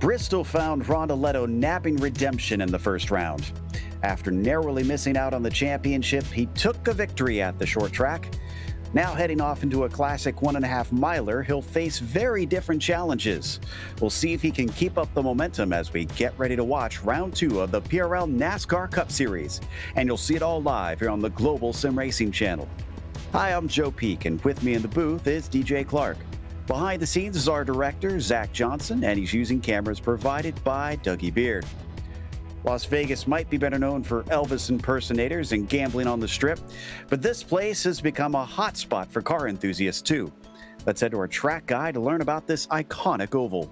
Bristol found Rondeletto nabbing redemption in the first round. After narrowly missing out on the championship, he took a victory at the short track. Now heading off into a classic 1.5 miler, he'll face very different challenges. We'll see if he can keep up the momentum as we get ready to watch round 2 of the PRL NASCAR Cup Series. And you'll see it all live here on the Global SimRacing channel. Hi, I'm Joe Peak, and with me in the booth is DJ Clark. Behind the scenes is our director, Zach Johnson, and he's using cameras provided by Dougie Beard. Las Vegas might be better known for Elvis impersonators and gambling on the Strip, but this place has become a hotspot for car enthusiasts too. Let's head to our track guide to learn about this iconic oval.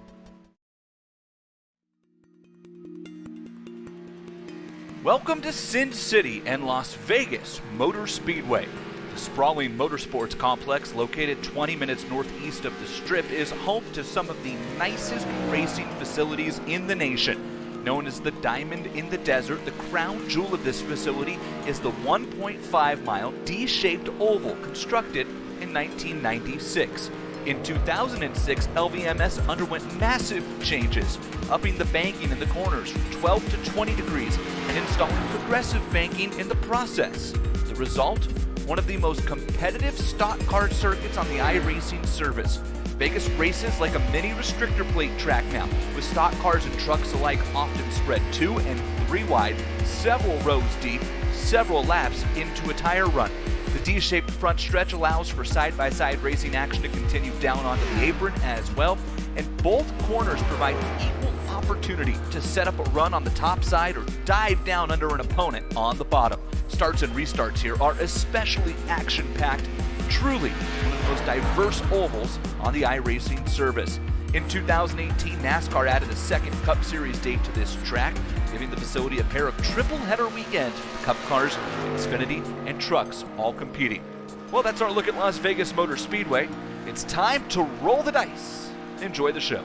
Welcome to Sin City and Las Vegas Motor Speedway. The sprawling motorsports complex located 20 minutes northeast of the Strip is home to some of the nicest racing facilities in the nation. Known as the Diamond in the Desert, the crown jewel of this facility is the 1.5-mile D-shaped oval constructed in 1996. In 2006, LVMS underwent massive changes, upping the banking in the corners from 12 to 20 degrees and installing progressive banking in the process. The result? One of the most competitive stock car circuits on the iRacing service. Vegas races like a mini restrictor plate track now, with stock cars and trucks alike often spread 2 and 3 wide, several rows deep, several laps into a tire run. The D-shaped front stretch allows for side-by-side racing action to continue down onto the apron as well, and both corners provide equal opportunity to set up a run on the top side or dive down under an opponent on the bottom. Starts and restarts here are especially action-packed, truly one of the most diverse ovals on the iRacing service. In 2018, NASCAR added a second Cup Series date to this track, giving the facility a pair of triple-header weekends with Cup cars, Xfinity, and trucks all competing. Well, that's our look at Las Vegas Motor Speedway. It's time to roll the dice. Enjoy the show.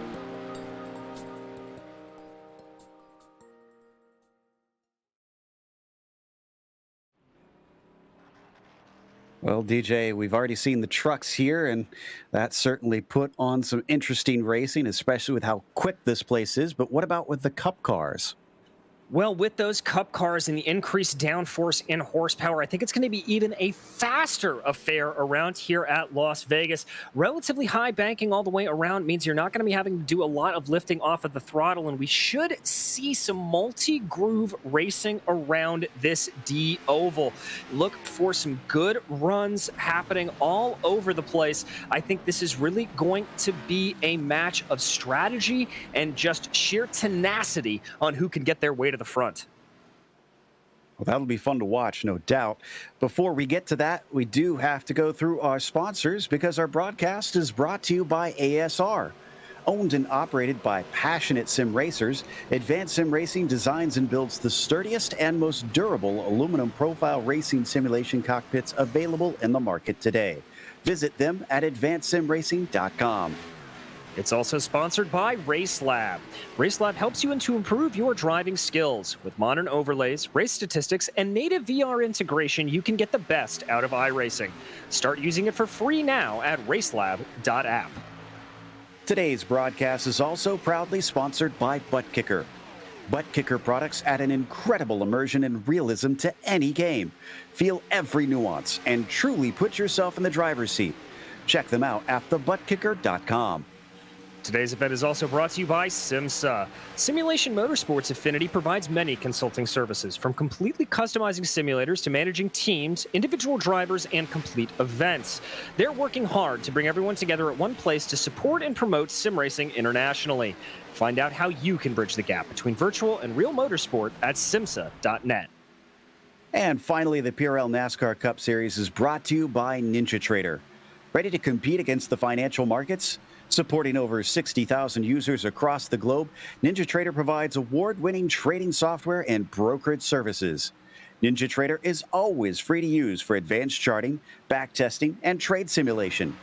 Well, DJ, we've already seen the trucks here, and that certainly put on some interesting racing, especially with how quick this place is. But what about with the Cup cars? Well, with those Cup cars and the increased downforce in horsepower, I think it's going to be even a faster affair around here at Las Vegas. Relatively high banking all the way around means you're not going to be having to do a lot of lifting off of the throttle, and we should see some multi-groove racing around this D oval. Look for some good runs happening all over the place. I think this is really going to be a match of strategy and just sheer tenacity on who can get their way to the front. Well, that'll be fun to watch, no doubt. Before we get to that, we do have to go through our sponsors because our broadcast is brought to you by ASR. Owned and operated by passionate sim racers, Advanced SimRacing designs and builds the sturdiest and most durable aluminum profile racing simulation cockpits available in the market today. Visit them at advancedsimracing.com. It's also sponsored by RaceLab. RaceLab helps you to improve your driving skills. With modern overlays, race statistics, and native VR integration, you can get the best out of iRacing. Start using it for free now at racelab.app. Today's broadcast is also proudly sponsored by ButtKicker. ButtKicker products add an incredible immersion and realism to any game. Feel every nuance and truly put yourself in the driver's seat. Check them out at thebuttkicker.com. Today's event is also brought to you by SimMSA. Simulation Motorsports Affinity provides many consulting services, from completely customizing simulators to managing teams, individual drivers, and complete events. They're working hard to bring everyone together at one place to support and promote sim racing internationally. Find out how you can bridge the gap between virtual and real motorsport at SimMSA.net. And finally, the PRL NASCAR Cup Series is brought to you by NinjaTrader. Ready to compete against the financial markets? Supporting over 60,000 users across the globe, NinjaTrader provides award-winning trading software and brokerage services. NinjaTrader is always free to use for advanced charting, backtesting, and trade simulation.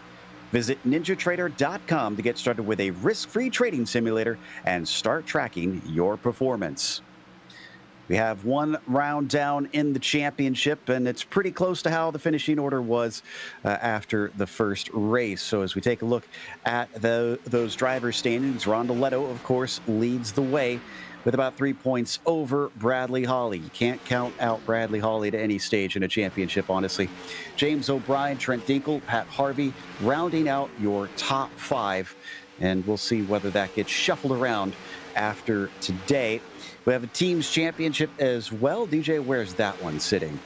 Visit ninjatrader.com to get started with a risk-free trading simulator and start tracking your performance. We have one round down in the championship, and it's pretty close to how the finishing order was after the first race. So as we take a look at those driver standings, Rondoletto, of course, leads the way with about 3 points over Bradley Holly. You can't count out Bradley Holly at any stage in a championship, honestly. James O'Brien, Trent Dinkle, Pat Harvey, rounding out your top 5. And we'll see whether that gets shuffled around after today. We have a team's championship as well. DJ, where's that one sitting?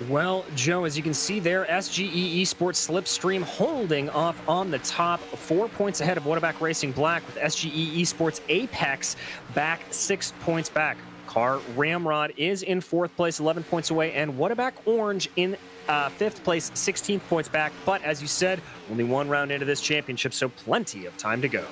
Well, Joe, as you can see there, SGE eSports Slipstream holding off on the top, 4 points ahead of Whataback Racing Black, with SGE eSports Apex back 6 points back. Car Ramrod is in 4th place, 11 points away, and Whataback Orange in 5th place, 16 points back. But as you said, only one round into this championship, so plenty of time to go.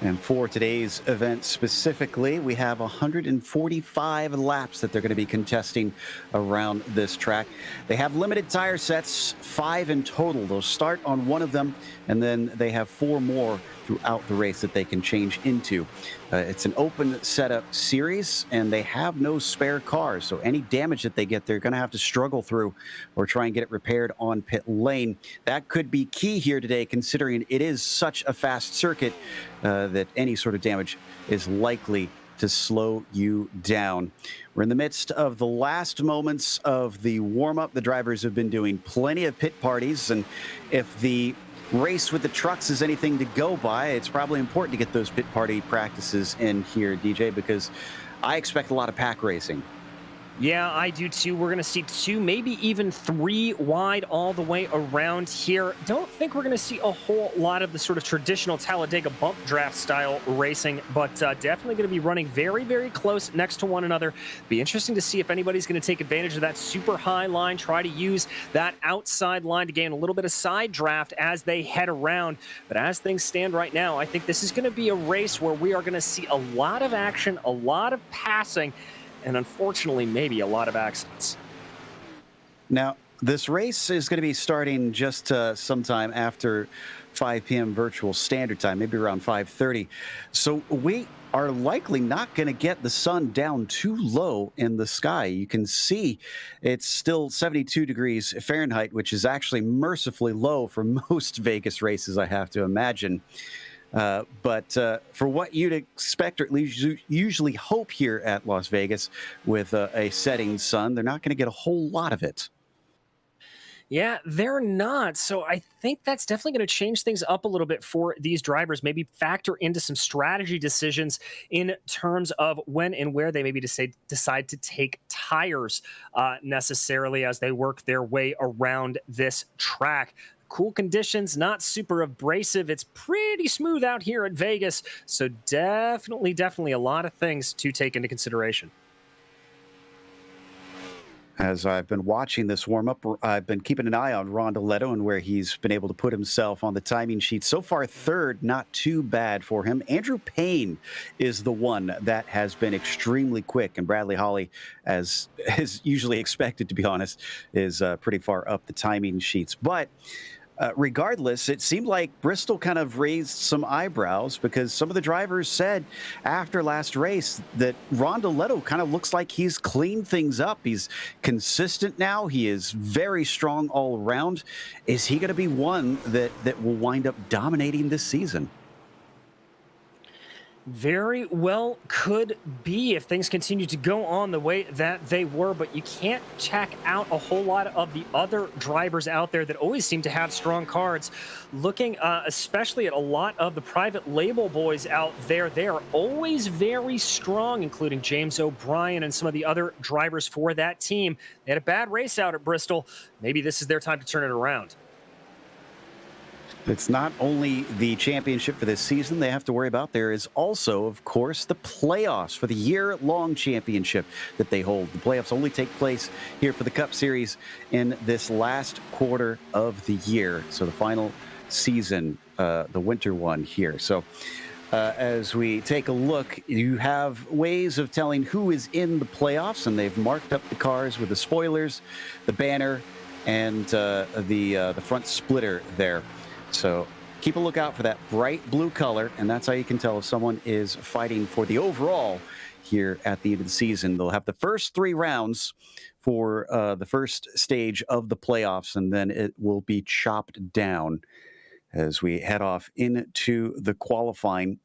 And for today's event specifically, we have 145 laps that they're going to be contesting around this track. They have limited tire sets, 5 in total. They'll start on one of them, and then they have 4 more throughout the race that they can change into. It's an open setup series, and they have no spare cars, so any damage that they get, they're going to have to struggle through or try and get it repaired on pit lane. That could be key here today, considering it is such a fast circuit that any sort of damage is likely to slow you down. We're in the midst of the last moments of the warm-up. The drivers have been doing plenty of pit parties, and if the race with the trucks is anything to go by, it's probably important to get those pit party practices in here, DJ, because I expect a lot of pack racing. Yeah, I do too. We're going to see 2, maybe even 3 wide all the way around here. Don't think we're going to see a whole lot of the sort of traditional Talladega bump draft style racing, but definitely going to be running very, very close next to one another. Be interesting to see if anybody's going to take advantage of that super high line, try to use that outside line to gain a little bit of side draft as they head around. But as things stand right now, I think this is going to be a race where we are going to see a lot of action, a lot of passing, and unfortunately, maybe a lot of accidents. Now, this race is going to be starting just sometime after 5 p.m. virtual standard time, maybe around 5:30. So we are likely not going to get the sun down too low in the sky. You can see it's still 72 degrees Fahrenheit, which is actually mercifully low for most Vegas races, I have to imagine. But for what you'd expect, or at least usually hope here at Las Vegas with a setting sun, they're not going to get a whole lot of it. Yeah, they're not. So I think that's definitely going to change things up a little bit for these drivers, maybe factor into some strategy decisions in terms of when and where they maybe decide to take tires necessarily as they work their way around this track. Cool conditions, not super abrasive. It's pretty smooth out here at Vegas. So definitely a lot of things to take into consideration. As I've been watching this warm-up, I've been keeping an eye on Rondoletto and where he's been able to put himself on the timing sheet. So far, 3rd, not too bad for him. Andrew Payne is the one that has been extremely quick, and Bradley Holly, as is usually expected, to be honest, is pretty far up the timing sheets. But regardless, it seemed like Bristol kind of raised some eyebrows because some of the drivers said after last race that Rondoletto kind of looks like he's cleaned things up. He's consistent now. He is very strong all around. Is he going to be one that will wind up dominating this season? Very well could be if things continue to go on the way that they were, but you can't check out a whole lot of the other drivers out there that always seem to have strong cards. Looking especially at a lot of the private label boys out there, they are always very strong, including James O'Brien and some of the other drivers for that team. They had a bad race out at Bristol. Maybe this is their time to turn it around. It's not only the championship for this season they have to worry about. There is also, of course, the playoffs for the year-long championship that they hold. The playoffs only take place here for the Cup Series in this last quarter of the year. So the final season, the winter one here. So as we take a look, you have ways of telling who is in the playoffs, and they've marked up the cars with the spoilers, the banner, and the front splitter there. So keep a lookout for that bright blue color, and that's how you can tell if someone is fighting for the overall here at the end of the season. They'll have the first 3 rounds for the first stage of the playoffs, and then it will be chopped down as we head off into the qualifying.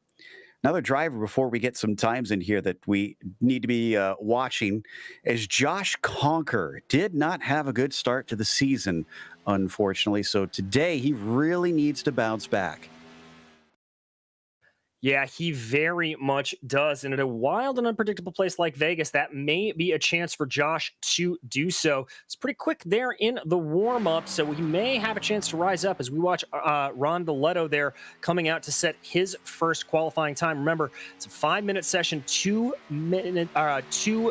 Another driver before we get some times in here that we need to be watching is Josh Conker. Did not have a good start to the season, unfortunately. So today he really needs to bounce back. Yeah, he very much does. And in a wild and unpredictable place like Vegas, that may be a chance for Josh to do so. It's pretty quick there in the warm-up, so he may have a chance to rise up as we watch Ron DiLetto there coming out to set his first qualifying time. Remember, it's a 5-minute session, 2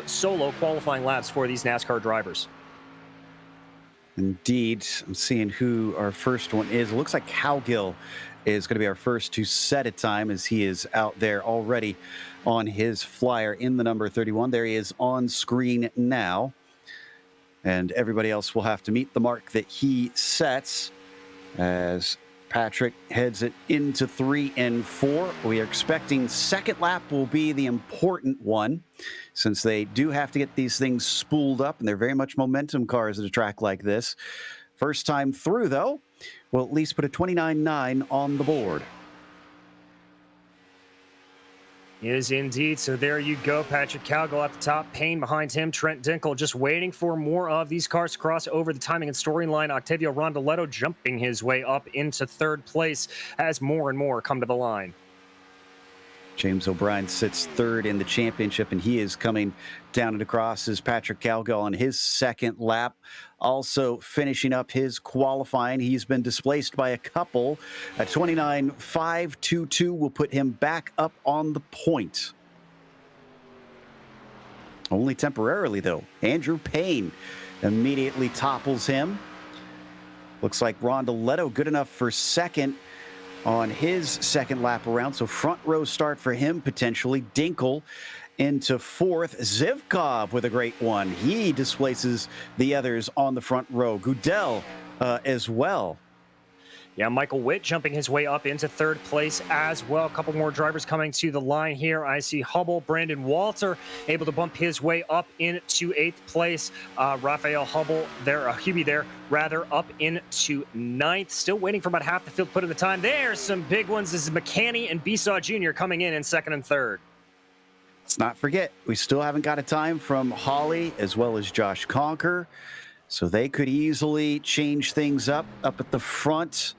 solo qualifying laps for these NASCAR drivers. Indeed. I'm seeing who our first one is. It looks like Cowgill is going to be our first to set a time as he is out there already on his flyer in the number 31. There he is on screen now. And everybody else will have to meet the mark that he sets as Patrick heads it into 3 and 4. We are expecting second lap will be the important one since they do have to get these things spooled up, and they're very much momentum cars at a track like this. First time through, though, we'll at least put a 29.9 on the board. Is indeed. So there you go. Patrick Cowgill at the top. Payne behind him. Trent Dinkle just waiting for more of these cars to cross over the timing and storyline. Octavio Rondoletto jumping his way up into 3rd place as more and more come to the line. James O'Brien sits 3rd in the championship, and he is coming down and across as Patrick Cowgill on his 2nd lap. Also finishing up his qualifying. He's been displaced by a couple. A 29.522 will put him back up on the point. Only temporarily, though. Andrew Payne immediately topples him. Looks like Ron DiLetto good enough for 2nd on his 2nd lap around. So front row start for him potentially. Dinkle into 4th. Zivkov with a great one. He displaces the others on the front row. Goodell as well. Yeah, Michael Witt jumping his way up into 3rd place as well. A couple more drivers coming to the line here. I see Hubble, Brandon Walter, able to bump his way up into 8th place. Raphael Hubble there, Hubie there, rather, up into 9th. Still waiting for about half the field to put in the time. There's some big ones. This is McCanny and Besaw Jr. coming in 2nd and 3rd. Let's not forget, we still haven't got a time from Holly as well as Josh Conker. So they could easily change things up at the front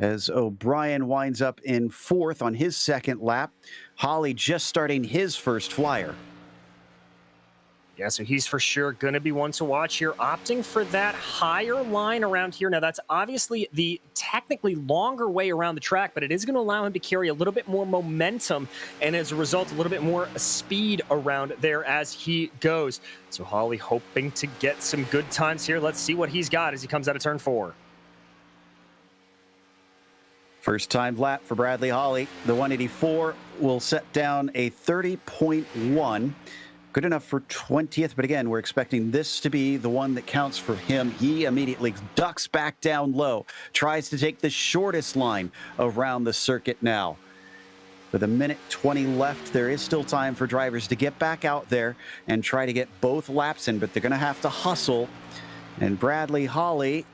as O'Brien winds up in 4th on his 2nd lap. Holly just starting his first flyer. Yeah, so he's for sure going to be one to watch here, opting for that higher line around here. Now, that's obviously the technically longer way around the track, but it is going to allow him to carry a little bit more momentum and, as a result, a little bit more speed around there as he goes. So Holly hoping to get some good times here. Let's see what he's got as he comes out of turn 4. First time lap for Bradley Holly. The 184 will set down a 30.1. Good enough for 20th, but again, we're expecting this to be the one that counts for him. He immediately ducks back down low, tries to take the shortest line around the circuit now. With 1:20 left, there is still time for drivers to get back out there and try to get both laps in, but they're going to have to hustle. And Bradley Holly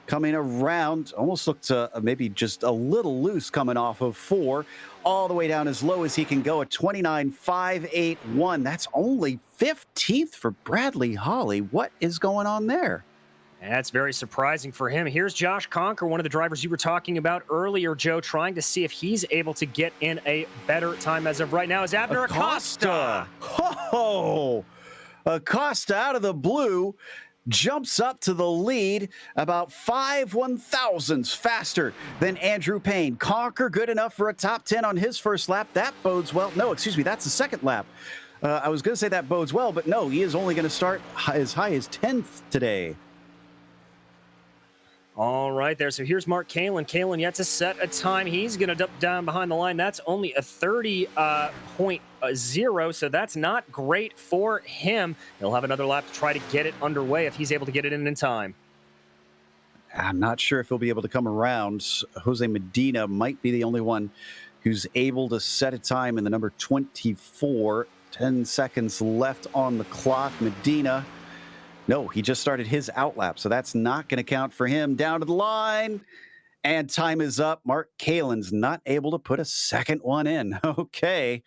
coming around, almost looked maybe just a little loose coming off of 4, all the way down as low as he can go at 29.581. That's only 15th for Bradley Holly. What is going on there? That's very surprising for him. Here's Josh Conker, one of the drivers you were talking about earlier, Joe, trying to see if he's able to get in a better time as of right now. Is Abner Acosta. Oh, Acosta out of the blue jumps up to the lead about 5 1/1000ths faster than Andrew Payne. Conker good enough for a top 10 on his first lap. That bodes well. No, excuse me, that's the 2nd lap. I was going to say that bodes well, but no, he is only going to start as high as 10th today. All right there. So here's Mark Kalin. Kalin yet to set a time. He's going to duck down behind the line. That's only a 30.0. So that's not great for him. He'll have another lap to try to get it underway if he's able to get it in time. I'm not sure if he'll be able to come around. Jose Medina might be the only one who's able to set a time in the number 24. 10 seconds left on the clock. Medina, no, he just started his outlap, so that's not going to count for him. Down to the line. And time is up. Mark Kalen's not able to put a second one in. Okay.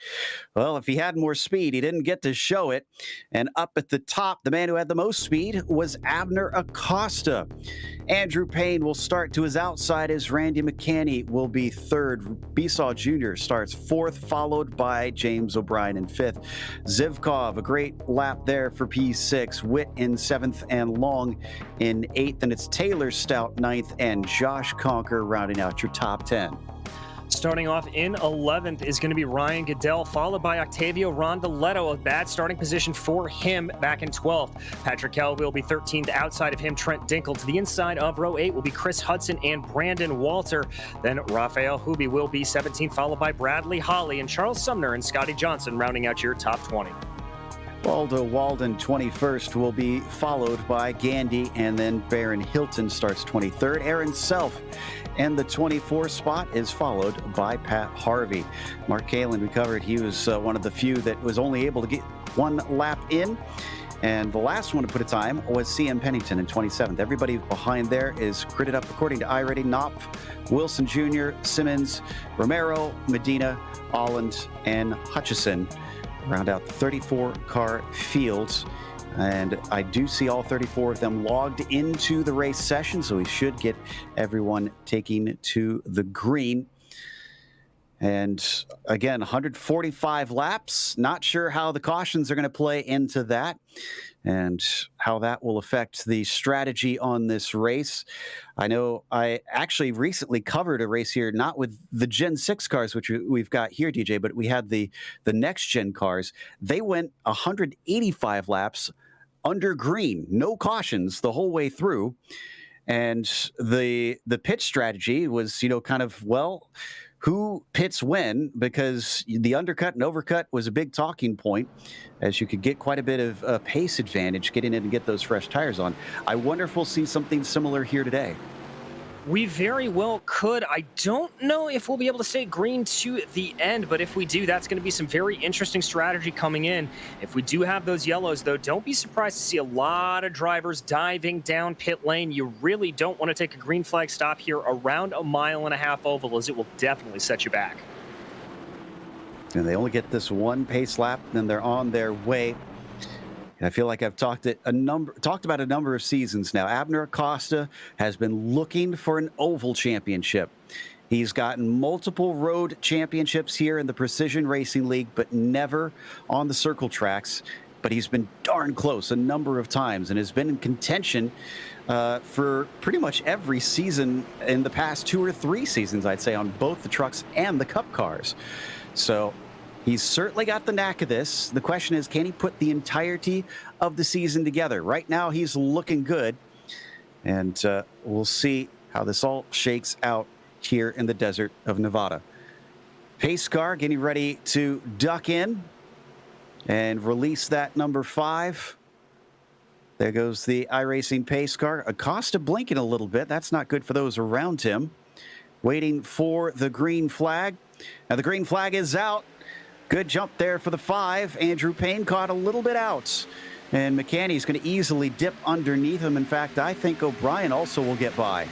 Well, if he had more speed, he didn't get to show it. And up at the top, the man who had the most speed was Abner Acosta. Andrew Payne will start to his outside as Randy McCanny will be third. Besaw Jr. starts fourth, followed by James O'Brien in fifth. Zivkov, a great lap there for P6. Witt in seventh and Long in eighth. And it's Taylor Stout ninth and Josh Conker rounding out your top 10. Starting off in 11th is going to be Ryan Goodell, followed by Octavio Rondoletto, a bad starting position for him back in 12th. Patrick Kelly will be 13th. Outside of him, Trent Dinkle. To the inside of row 8 will be Chris Hudson and Brandon Walter. Then Rafael Hubi will be 17th, followed by Bradley Holly and Charles Sumner and Scotty Johnson rounding out your top 20. Waldo Walden 21st will be followed by Gandy, and then Baron Hilton starts 23rd. Aaron Self and the 24th spot is followed by Pat Harvey. Mark Kalen, we covered, he was one of the few that was only able to get one lap in. And the last one to put a time was CM Pennington in 27th. Everybody behind there is gridded up according to iRacing. Knopf, Wilson Jr., Simmons, Romero, Medina, Alland, and Hutchison round out the 34-car fields. And I do see all 34 of them logged into the race session, so we should get everyone taking to the green. And again, 145 laps. Not sure how the cautions are going to play into that and how that will affect the strategy on this race. I know I actually recently covered a race here, not with the Gen 6 cars, which we've got here, DJ, but we had the next-gen cars. They went 185 laps under green, no cautions the whole way through. And the pit strategy was, kind of, well, who pits when, because the undercut and overcut was a big talking point, as you could get quite a bit of pace advantage getting in and get those fresh tires on. I wonder if we'll see something similar here today. We very well could. I don't know if we'll be able to stay green to the end, but if we do, that's going to be some very interesting strategy coming in. If we do have those yellows, though, don't be surprised to see a lot of drivers diving down pit lane. You really don't want to take a green flag stop here around 1.5 mile oval, as it will definitely set you back. And they only get this one pace lap, then they're on their way. I feel like I've talked about a number of seasons now. Abner Acosta has been looking for an oval championship. He's gotten multiple road championships here in the Precision Racing League, but never on the circle tracks. But he's been darn close a number of times and has been in contention for pretty much every season in the past 2 or 3 seasons, I'd say, on both the trucks and the Cup cars. So he's certainly got the knack of this. The question is, can he put the entirety of the season together? Right now, he's looking good. And we'll see how this all shakes out here in the desert of Nevada. Pace car getting ready to duck in and release that number 5. There goes the iRacing pace car. Acosta blinking a little bit. That's not good for those around him. Waiting for the green flag. Now the green flag is out. Good jump there for the 5. Andrew Payne caught a little bit out. And McCanny's going to easily dip underneath him. In fact, I think O'Brien also will get by.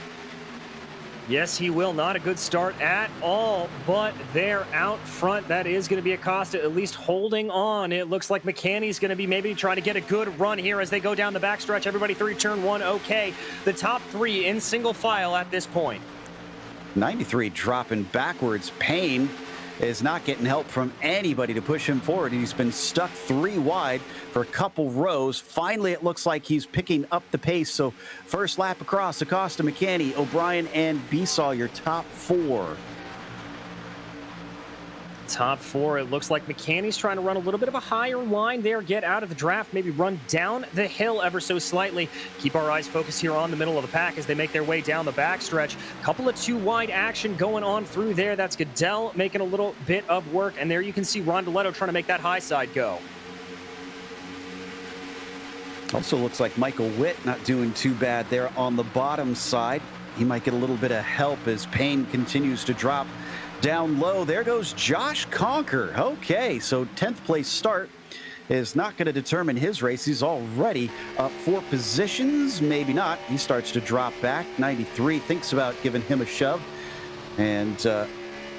Yes, he will. Not a good start at all, but they're out front. That is going to be Acosta at least holding on. It looks like McCanny's going to be maybe trying to get a good run here as they go down the backstretch. Everybody through turn 1, okay. The top 3 in single file at this point. 93 dropping backwards. Payne is not getting help from anybody to push him forward. He's been stuck 3 wide for a couple rows. Finally, it looks like he's picking up the pace. So first lap across, Acosta, McCanny, O'Brien, and Besaw, your top 4. Top 4, it looks like McCanny's trying to run a little bit of a higher line there, get out of the draft, maybe run down the hill ever so slightly. Keep our eyes focused here on the middle of the pack as they make their way down the backstretch. Couple of 2 wide action going on through there. That's Goodell making a little bit of work, and there you can see Rondoletto trying to make that high side go. Also looks like Michael Witt not doing too bad there on the bottom side. He might get a little bit of help as Payne continues to drop down low. There goes Josh Conker. Okay, so 10th place start is not going to determine his race. He's already up 4 positions, maybe not. He starts to drop back. 93 thinks about giving him a shove, and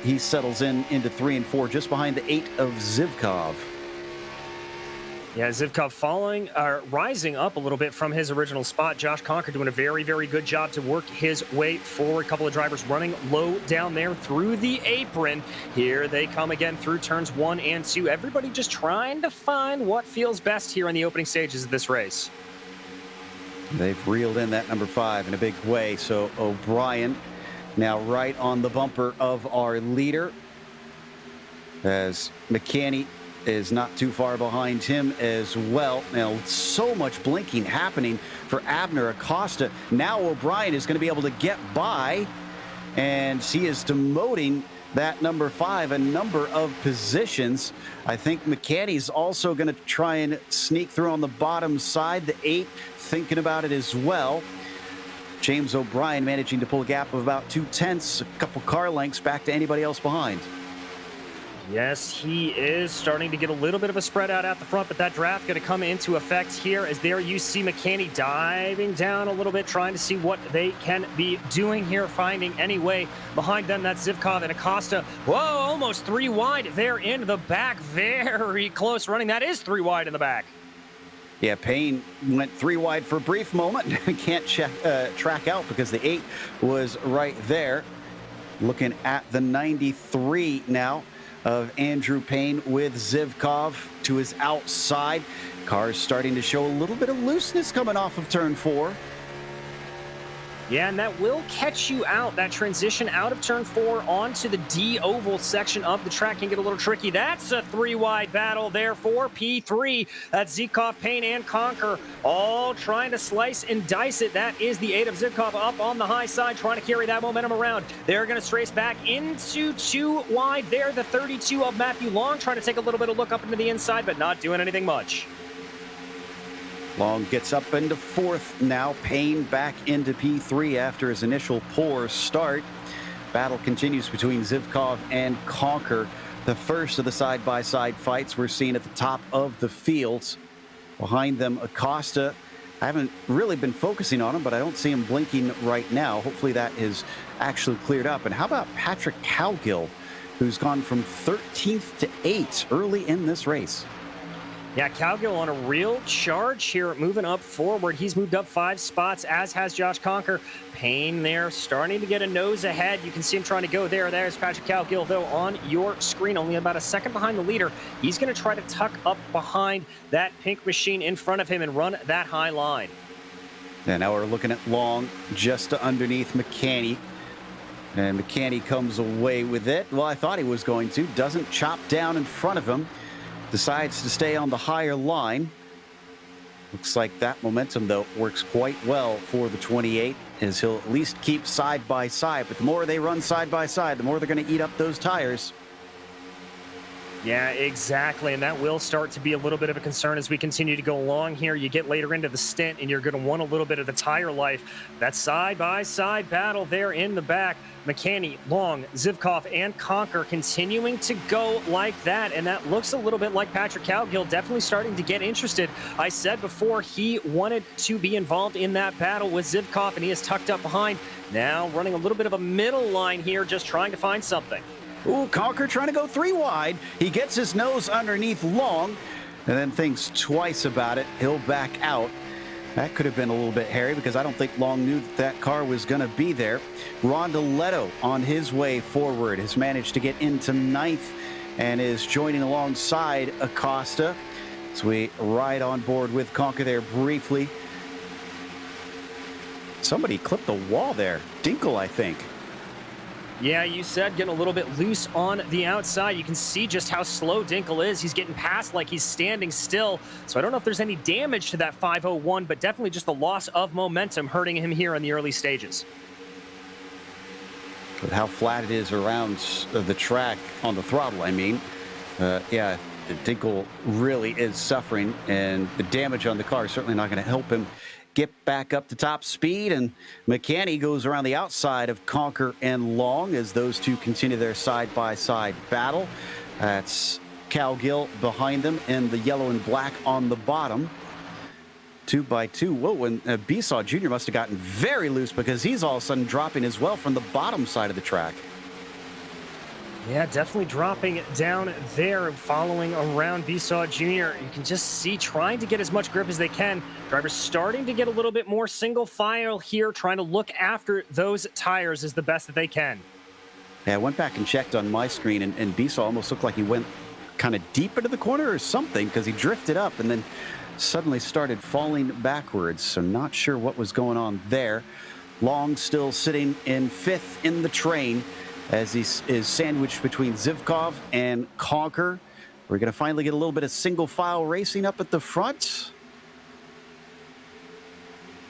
he settles into 3 and 4, just behind the 8 of Zivkov. Yeah, Zivkov rising up a little bit from his original spot. Josh Conker doing a very, very good job to work his way forward. A couple of drivers running low down there through the apron. Here they come again through turns 1 and 2. Everybody just trying to find what feels best here in the opening stages of this race. They've reeled in that number 5 in a big way. So O'Brien now right on the bumper of our leader, as McCanny is not too far behind him as well. Now, so much blinking happening for Abner Acosta. Now O'Brien is going to be able to get by, and he is demoting that number 5 a number of positions. I think McCanny's also going to try and sneak through on the bottom side. The 8 thinking about it as well. James O'Brien managing to pull a gap of about 2/10, a couple car lengths back to anybody else behind. Yes, he is starting to get a little bit of a spread out at the front, but that draft going to come into effect here as there you see McCanny diving down a little bit, trying to see what they can be doing here, finding any way behind them. That's Zivkov and Acosta. Whoa, almost 3 wide there in the back. Very close running. That is 3 wide in the back. Yeah, Payne went 3 wide for a brief moment. Can't track out because the 8 was right there. Looking at the 93 now of Andrew Payne with Zivkov to his outside. Car's starting to show a little bit of looseness coming off of turn 4. Yeah, and that will catch you out. That transition out of turn 4 onto the D oval section of the track can get a little tricky. That's a 3 wide battle there for P3. That's Zivkov, Payne, and Conker all trying to slice and dice it. That is the 8 of Zivkov up on the high side, trying to carry that momentum around. They're going to strafe back into 2 wide there. The 32 of Matthew Long trying to take a little bit of look up into the inside, but not doing anything much. Long gets up into 4th now. Payne back into P3 after his initial poor start. Battle continues between Zivkov and Conker. The first of the side-by-side fights we're seeing at the top of the field. Behind them, Acosta. I haven't really been focusing on him, but I don't see him blinking right now. Hopefully that is actually cleared up. And how about Patrick Cowgill, who's gone from 13th to 8th early in this race? Yeah, Cowgill on a real charge here, moving up forward. He's moved up 5 spots, as has Josh Conker. Payne there, starting to get a nose ahead. You can see him trying to go there. There's Patrick Cowgill, though, on your screen, only about a second behind the leader. He's going to try to tuck up behind that pink machine in front of him and run that high line. And now we're looking at Long just underneath McCanny. And McCanny comes away with it. Well, I thought he was going to. Doesn't chop down in front of him. Decides to stay on the higher line. Looks like that momentum, though, works quite well for the 28, as he'll at least keep side by side. But the more they run side by side, the more they're going to eat up those tires. Yeah, exactly, and that will start to be a little bit of a concern as we continue to go along here. You get later into the stint, and you're going to want a little bit of the tire life. That side-by-side battle there in the back. McCanny, Long, Zivkov, and Conker continuing to go like that, and that looks a little bit like Patrick Cowgill definitely starting to get interested. I said before he wanted to be involved in that battle with Zivkov, and he is tucked up behind. Now running a little bit of a middle line here, just trying to find something. Ooh, Conker trying to go 3 wide. He gets his nose underneath Long and then thinks twice about it. He'll back out. That could have been a little bit hairy because I don't think Long knew that car was going to be there. Rondeletto on his way forward has managed to get into 9th and is joining alongside Acosta. So we ride on board with Conker there briefly. Somebody clipped the wall there. Dinkle, I think. Yeah, you said getting a little bit loose on the outside. You can see just how slow Dinkle is. He's getting past like he's standing still. So I don't know if there's any damage to that 501, but definitely just the loss of momentum hurting him here in the early stages. With how flat it is around the track on the throttle, I mean. Yeah, Dinkle really is suffering, and the damage on the car is certainly not going to help him get back up to top speed. And McCanny goes around the outside of Conker and Long as those two continue their side-by-side battle. That's Cal Gill behind them in the yellow and black on the bottom. 2x2. Whoa, and Besaw Jr. must have gotten very loose because he's all of a sudden dropping as well from the bottom side of the track. Yeah, definitely dropping down there, following around Besaw Jr. You can just see trying to get as much grip as they can. Drivers starting to get a little bit more single file here, trying to look after those tires as the best that they can. Yeah, I went back and checked on my screen, and Besaw almost looked like he went kind of deep into the corner or something because he drifted up and then suddenly started falling backwards. So not sure what was going on there. Long still sitting in 5th in the train as he is sandwiched between Zivkov and Conker. We're going to finally get a little bit of single file racing up at the front.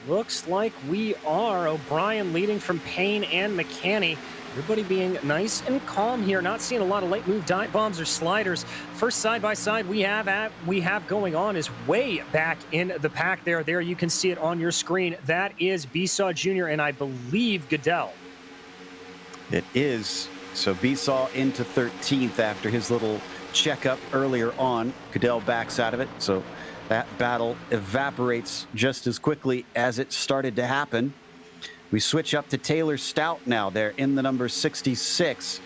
Looks like we are. O'Brien leading from Payne and McCanney. Everybody being nice and calm here. Not seeing a lot of late move dive bombs or sliders. First side-by-side we have going on is way back in the pack there. There you can see it on your screen. That is Besaw Jr. and I believe Goodell. It is. So Besaw into 13th after his little checkup earlier on. Goodell backs out of it. So that battle evaporates just as quickly as it started to happen. We switch up to Taylor Stout now. They're in the number 66,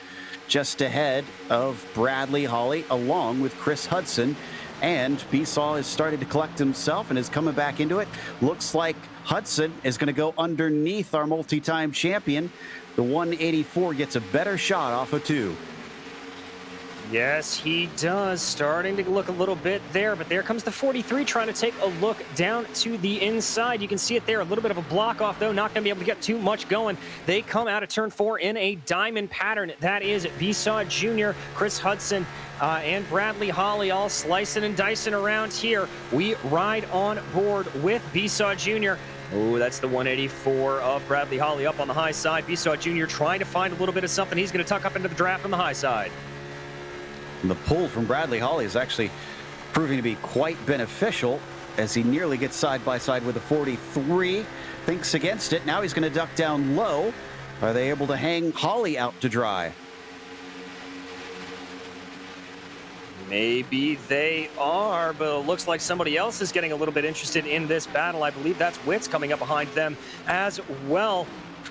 just ahead of Bradley Holly, along with Chris Hudson. And Besaw has started to collect himself and is coming back into it. Looks like Hudson is going to go underneath our multi-time champion. The 184 gets a better shot off of 2. Yes, he does. Starting to look a little bit there, but there comes the 43 trying to take a look down to the inside. You can see it there. A little bit of a block off, though. Not going to be able to get too much going. They come out of turn 4 in a diamond pattern. That is Besaw Jr., Chris Hudson, and Bradley Holly all slicing and dicing around here. We ride on board with Besaw Jr. Oh, that's the 184 of Bradley Holly up on the high side. Besaw Jr. trying to find a little bit of something. He's going to tuck up into the draft on the high side. And the pull from Bradley Holly is actually proving to be quite beneficial as he nearly gets side by side with the 43. Thinks against it. Now he's going to duck down low. Are they able to hang Holly out to dry? Maybe they are, but it looks like somebody else is getting a little bit interested in this battle. I believe that's Witz coming up behind them as well.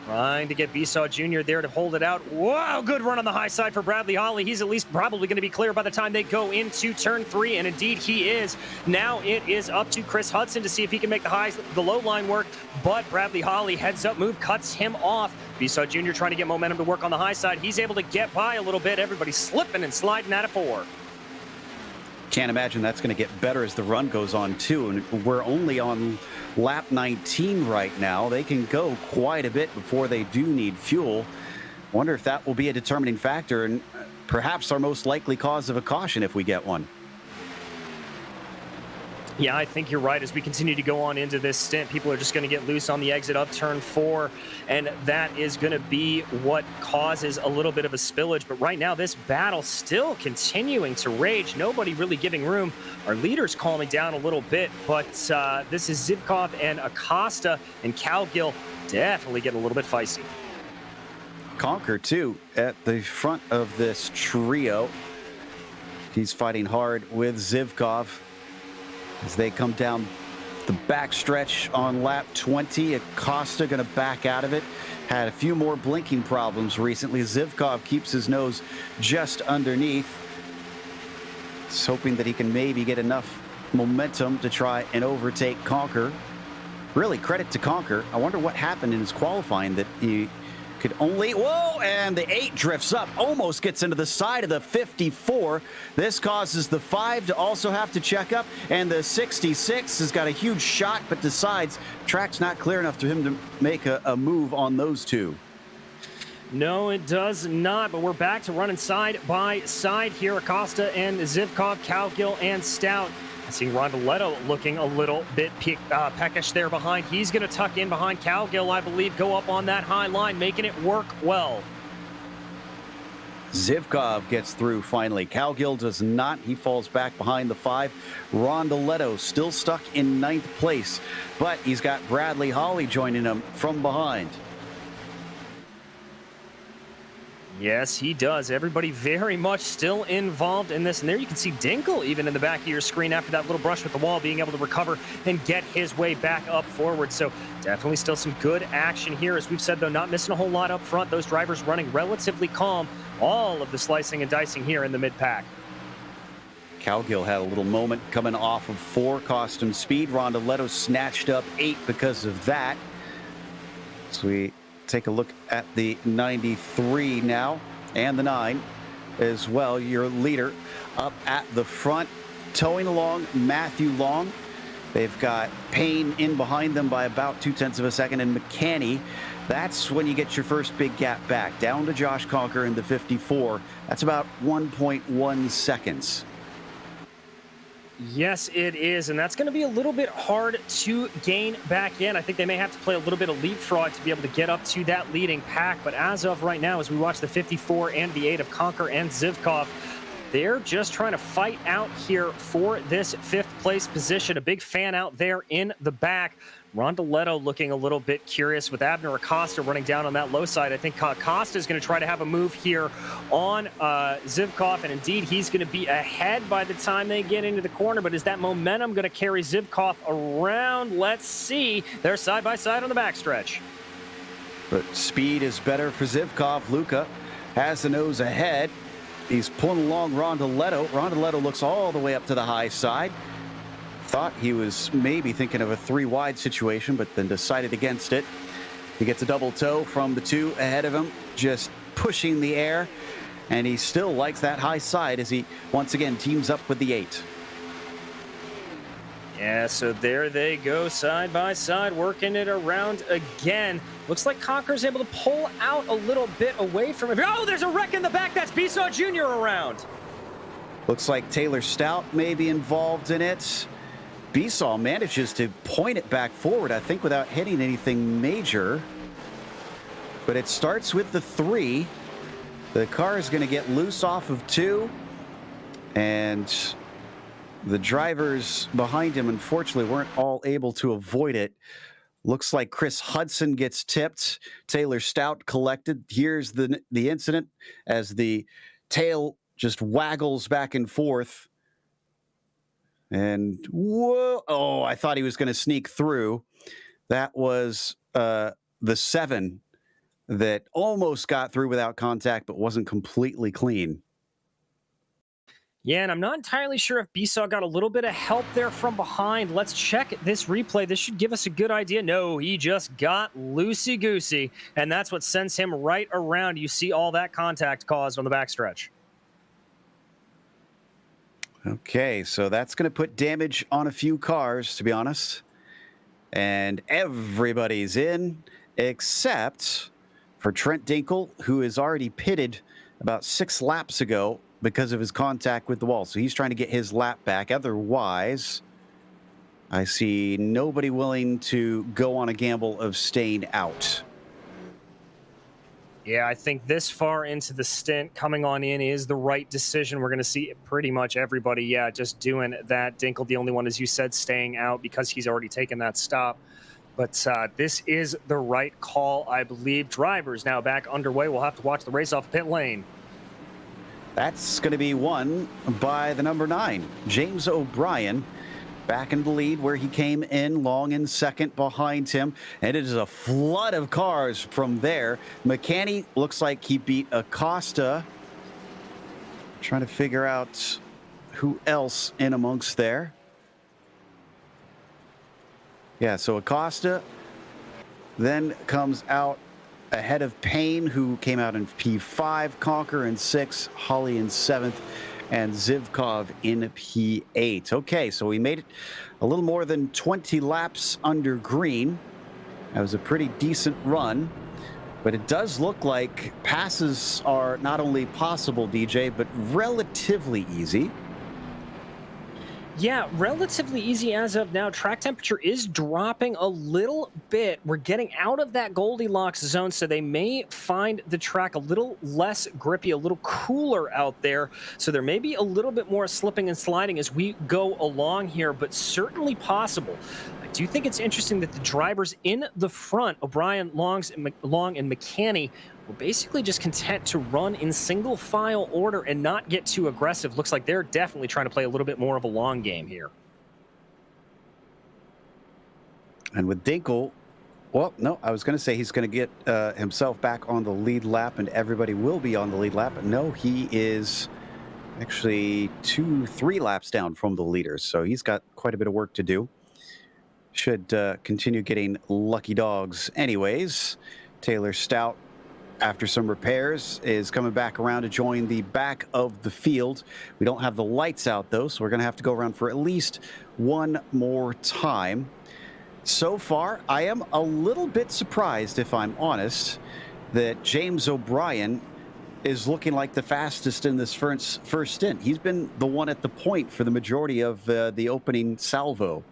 Trying to get Besaw Jr. there to hold it out. Wow, good run on the high side for Bradley Holly. He's at least probably going to be clear by the time they go into turn 3, and indeed he is. Now it is up to Chris Hudson to see if he can make the low line work, but Bradley Holly heads up move, cuts him off. Besaw Jr. trying to get momentum to work on the high side. He's able to get by a little bit. Everybody's slipping and sliding out of 4. Can't imagine that's going to get better as the run goes on, too. And we're only on lap 19 right now. They can go quite a bit before they do need fuel. Wonder if that will be a determining factor and perhaps our most likely cause of a caution if we get one. Yeah, I think you're right. As we continue to go on into this stint, people are just going to get loose on the exit of turn 4, and that is going to be what causes a little bit of a spillage. But right now, this battle still continuing to rage. Nobody really giving room. Our leader's calming down a little bit, but this is Zivkov and Acosta, and Cal Gill definitely getting a little bit feisty. Conker, too, at the front of this trio. He's fighting hard with Zivkov as they come down the backstretch on lap 20. Acosta going to back out of it. Had a few more blinking problems recently. Zivkov keeps his nose just underneath. He's hoping that he can maybe get enough momentum to try and overtake Conker. Really, credit to Conker. I wonder what happened in his qualifying that he could only... Whoa! And the 8 drifts up. Almost gets into the side of the 54. This causes the 5 to also have to check up. And the 66 has got a huge shot, but decides track's not clear enough for him to make a move on those 2. No, it does not, but we're back to running side by side here. Acosta and Zivkov, Cal Gill and Stout. I see Rondoletto looking a little bit peckish there behind. He's going to tuck in behind Cal Gill, I believe, go up on that high line, making it work well. Zivkov gets through finally. Cal Gill does not. He falls back behind the 5. Rondoletto still stuck in 9th place, but he's got Bradley Holly joining him from behind. Yes, he does. Everybody very much still involved in this. And there you can see Dinkle even in the back of your screen after that little brush with the wall, being able to recover and get his way back up forward. So definitely still some good action here. As we've said, though, not missing a whole lot up front. Those drivers running relatively calm. All of the slicing and dicing here in the mid-pack. Cowgill had a little moment coming off of 4 custom speed. Rondoletto snatched up 8 because of that. So we take a look at the 93 now, and the 9 as well. Your leader up at the front, towing along Matthew Long. They've got Payne in behind them by about 0.2 of a second, and McCanny. That's when you get your first big gap back, down to Josh Conker in the 54. That's about 1.1 seconds. Yes, it is, and that's going to be a little bit hard to gain back in. I think they may have to play a little bit of leapfrog to be able to get up to that leading pack, but as of right now, as we watch the 54 and the 8 of Conker and Zivkov, they're just trying to fight out here for this 5th place position. A big fan out there in the back. Rondoletto looking a little bit curious with Abner Acosta running down on that low side. I think Acosta is going to try to have a move here on Zivkov, and indeed he's going to be ahead by the time they get into the corner. But is that momentum going to carry Zivkov around? Let's see. They're side by side on the backstretch. But speed is better for Zivkov. Luca has the nose ahead. He's pulling along Rondoletto. Rondoletto looks all the way up to the high side. Thought he was maybe thinking of a 3-wide situation, but then decided against it. He gets a double toe from the 2 ahead of him, just pushing the air, and he still likes that high side as he once again teams up with the 8. Yeah, so there they go, side by side, working it around again. Looks like Conker's able to pull out a little bit away from him. Oh, there's a wreck in the back. That's Besaw Jr. around. Looks like Taylor Stout may be involved in it. Besaw manages to point it back forward, I think, without hitting anything major. But it starts with the 3. The car is going to get loose off of 2. And the drivers behind him, unfortunately, weren't all able to avoid it. Looks like Chris Hudson gets tipped. Taylor Stout collected. Here's the incident as the tail just waggles back and forth. And whoa, oh, I thought he was going to sneak through. That was the 7 that almost got through without contact, but wasn't completely clean. Yeah, and I'm not entirely sure if Besaw got a little bit of help there from behind. Let's check this replay. This should give us a good idea. No, he just got loosey-goosey, and that's what sends him right around. You see all that contact caused on the backstretch. Okay, so that's going to put damage on a few cars, to be honest. And everybody's in, except for Trent Dinkle, who is already pitted about 6 laps ago because of his contact with the wall. So he's trying to get his lap back. Otherwise, I see nobody willing to go on a gamble of staying out. Yeah, I think this far into the stint, coming on in is the right decision. We're going to see pretty much everybody, yeah, just doing that. Dinkle, the only one, as you said, staying out because he's already taken that stop. But this is the right call, I believe. Drivers now back underway. We'll have to watch the race off pit lane. That's going to be won by the number 9, James O'Brien. Back in the lead where he came in, Long in second behind him. And it is a flood of cars from there. McCanny looks like he beat Acosta. Trying to figure out who else in amongst there. Yeah, so Acosta then comes out ahead of Payne, who came out in P5, Conker in 6, Holly in 7th, and Zivkov in P8. Okay, so we made it a little more than 20 laps under green. That was a pretty decent run, but it does look like passes are not only possible, DJ, but relatively easy. Yeah, relatively easy as of now. Track temperature is dropping a little bit. We're getting out of that Goldilocks zone, so they may find the track a little less grippy, a little cooler out there. So there may be a little bit more slipping and sliding as we go along here, but certainly possible. do think it's interesting that the drivers in the front, O'Brien, Long, and McCanny, were basically just content to run in single file order and not get too aggressive. Looks like they're definitely trying to play a little bit more of a long game here. And with Dinkle, well, no, I was going to say he's going to get himself back on the lead lap and everybody will be on the lead lap. But no, he is actually 2-3 laps down from the leaders. So he's got quite a bit of work to do. Should continue getting lucky dogs anyways. Taylor Stout, after some repairs, is coming back around to join the back of the field. We don't have the lights out, though, so we're going to have to go around for at least one more time. So far, I am a little bit surprised, if I'm honest, that James O'Brien is looking like the fastest in this first stint. He's been the one at the point for the majority of the opening salvo.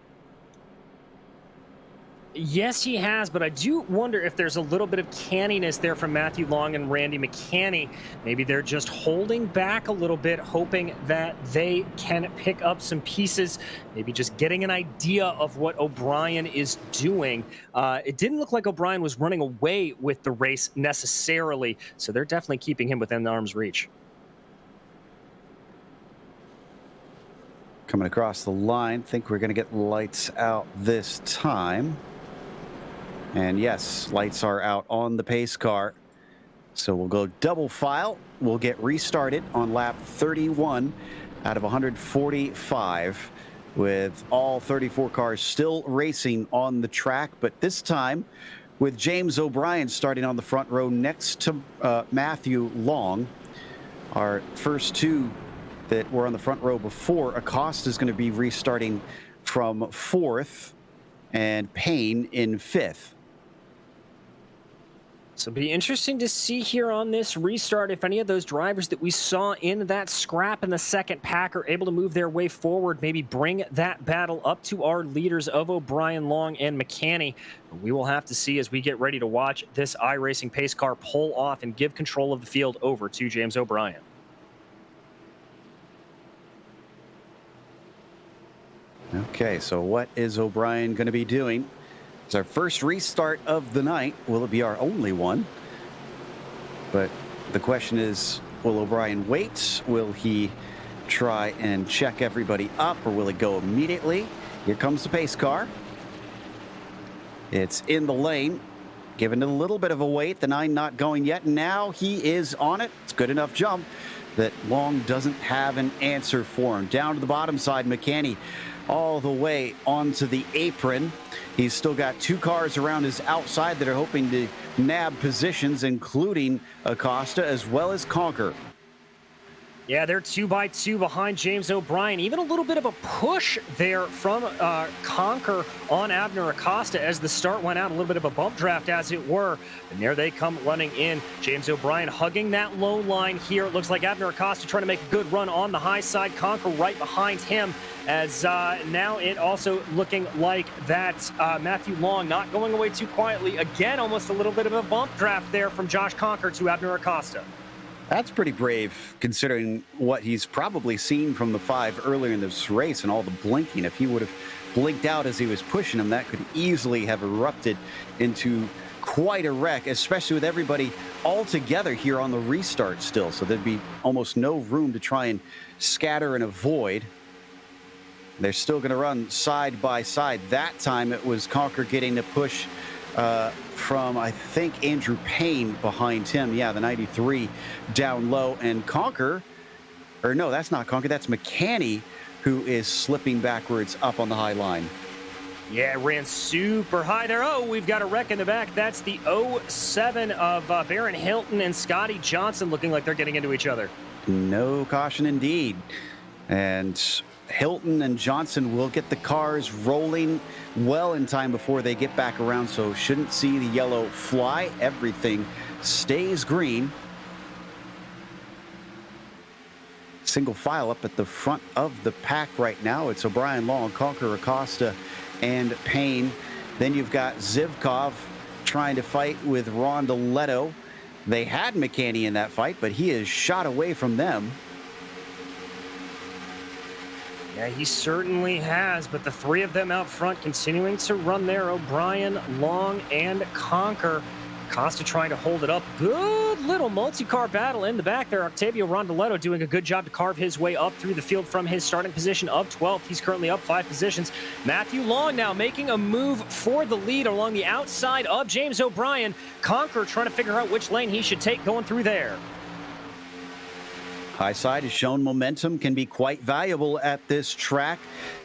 Yes, he has, but I do wonder if there's a little bit of canniness there from Matthew Long and Randy McCanny. Maybe they're just holding back a little bit, hoping that they can pick up some pieces, maybe just getting an idea of what O'Brien is doing. It didn't look like O'Brien was running away with the race necessarily, so they're definitely keeping him within arm's reach. Coming across the line, think we're going to get lights out this time. And yes, lights are out on the pace car. So we'll go double file. We'll get restarted on lap 31 out of 145 with all 34 cars still racing on the track. But this time with James O'Brien starting on the front row next to Matthew Long. Our first two that were on the front row before. Acosta is going to be restarting from fourth and Payne in fifth. So it'll be interesting to see here on this restart if any of those drivers that we saw in that scrap in the second pack are able to move their way forward, maybe bring that battle up to our leaders of O'Brien, Long, and McCanny. We will have to see as we get ready to watch this iRacing pace car pull off and give control of the field over to James O'Brien. Okay, so what is O'Brien going to be doing? It's our first restart of the night. Will it be our only one? But the question is, will O'Brien wait? Will he try and check everybody up, or will it go immediately? Here comes the pace car. It's in the lane, given a little bit of a wait. The 9 not going yet. Now he is on it. It's good enough jump that Long doesn't have an answer for him. Down to the bottom side, McCanny all the way onto the apron. He's still got 2 cars around his outside that are hoping to nab positions, including Acosta as well as Conquer. Yeah, they're 2 by 2 behind James O'Brien. Even a little bit of a push there from Conquer on Abner Acosta as the start went out. A little bit of a bump draft, as it were. And there they come running in. James O'Brien hugging that low line here. It looks like Abner Acosta trying to make a good run on the high side. Conquer right behind him. As now it also looking like that Matthew Long not going away too quietly. Again, almost a little bit of a bump draft there from Josh Conquer to Abner Acosta. That's pretty brave, considering what he's probably seen from the 5 earlier in this race and all the blinking. If he would have blinked out as he was pushing him, that could easily have erupted into quite a wreck, especially with everybody all together here on the restart still. So there'd be almost no room to try and scatter and avoid. They're still going to run side by side. That time it was Conquer getting a push from, I think, Andrew Payne behind him. Yeah, the 93 down low. And Conquer, or no, that's not Conquer. That's McCanny, who is slipping backwards up on the high line. Yeah, ran super high there. Oh, we've got a wreck in the back. That's the 07 of Baron Hilton and Scotty Johnson, looking like they're getting into each other. No caution indeed. And Hilton and Johnson will get the cars rolling well in time before they get back around, so shouldn't see the yellow fly. Everything stays green. Single file up at the front of the pack right now. It's O'Brien, Long, Conquer, Acosta, and Payne. Then you've got Zivkov trying to fight with Rondeletto. They had McCanny in that fight, but he is shot away from them. Yeah, he certainly has, but the three of them out front continuing to run there. O'Brien, Long, and Conker. Costa trying to hold it up. Good little multi-car battle in the back there. Octavio Rondoletto doing a good job to carve his way up through the field from his starting position of 12th. He's currently up 5 positions. Matthew Long now making a move for the lead along the outside of James O'Brien. Conker trying to figure out which lane he should take going through there. High side has shown momentum can be quite valuable at this track.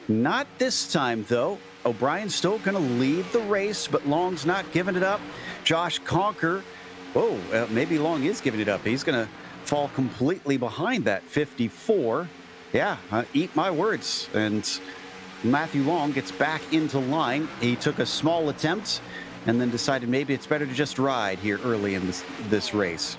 Not this time, though. O'Brien's still going to lead the race, but Long's not giving it up. Josh Conker, maybe Long is giving it up. He's going to fall completely behind that 54. Yeah, eat my words. And Matthew Long gets back into line. He took a small attempt and then decided maybe it's better to just ride here early in this race.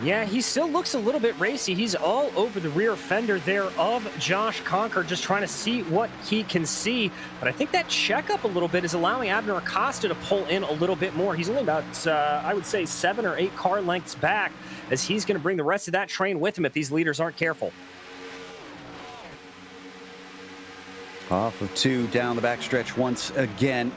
Yeah, he still looks a little bit racy. He's all over the rear fender there of Josh Conker, just trying to see what he can see. But I think that checkup a little bit is allowing Abner Acosta to pull in a little bit more. He's only about, I would say, 7 or 8 car lengths back, as he's going to bring the rest of that train with him if these leaders aren't careful. Off of 2 down the backstretch once again.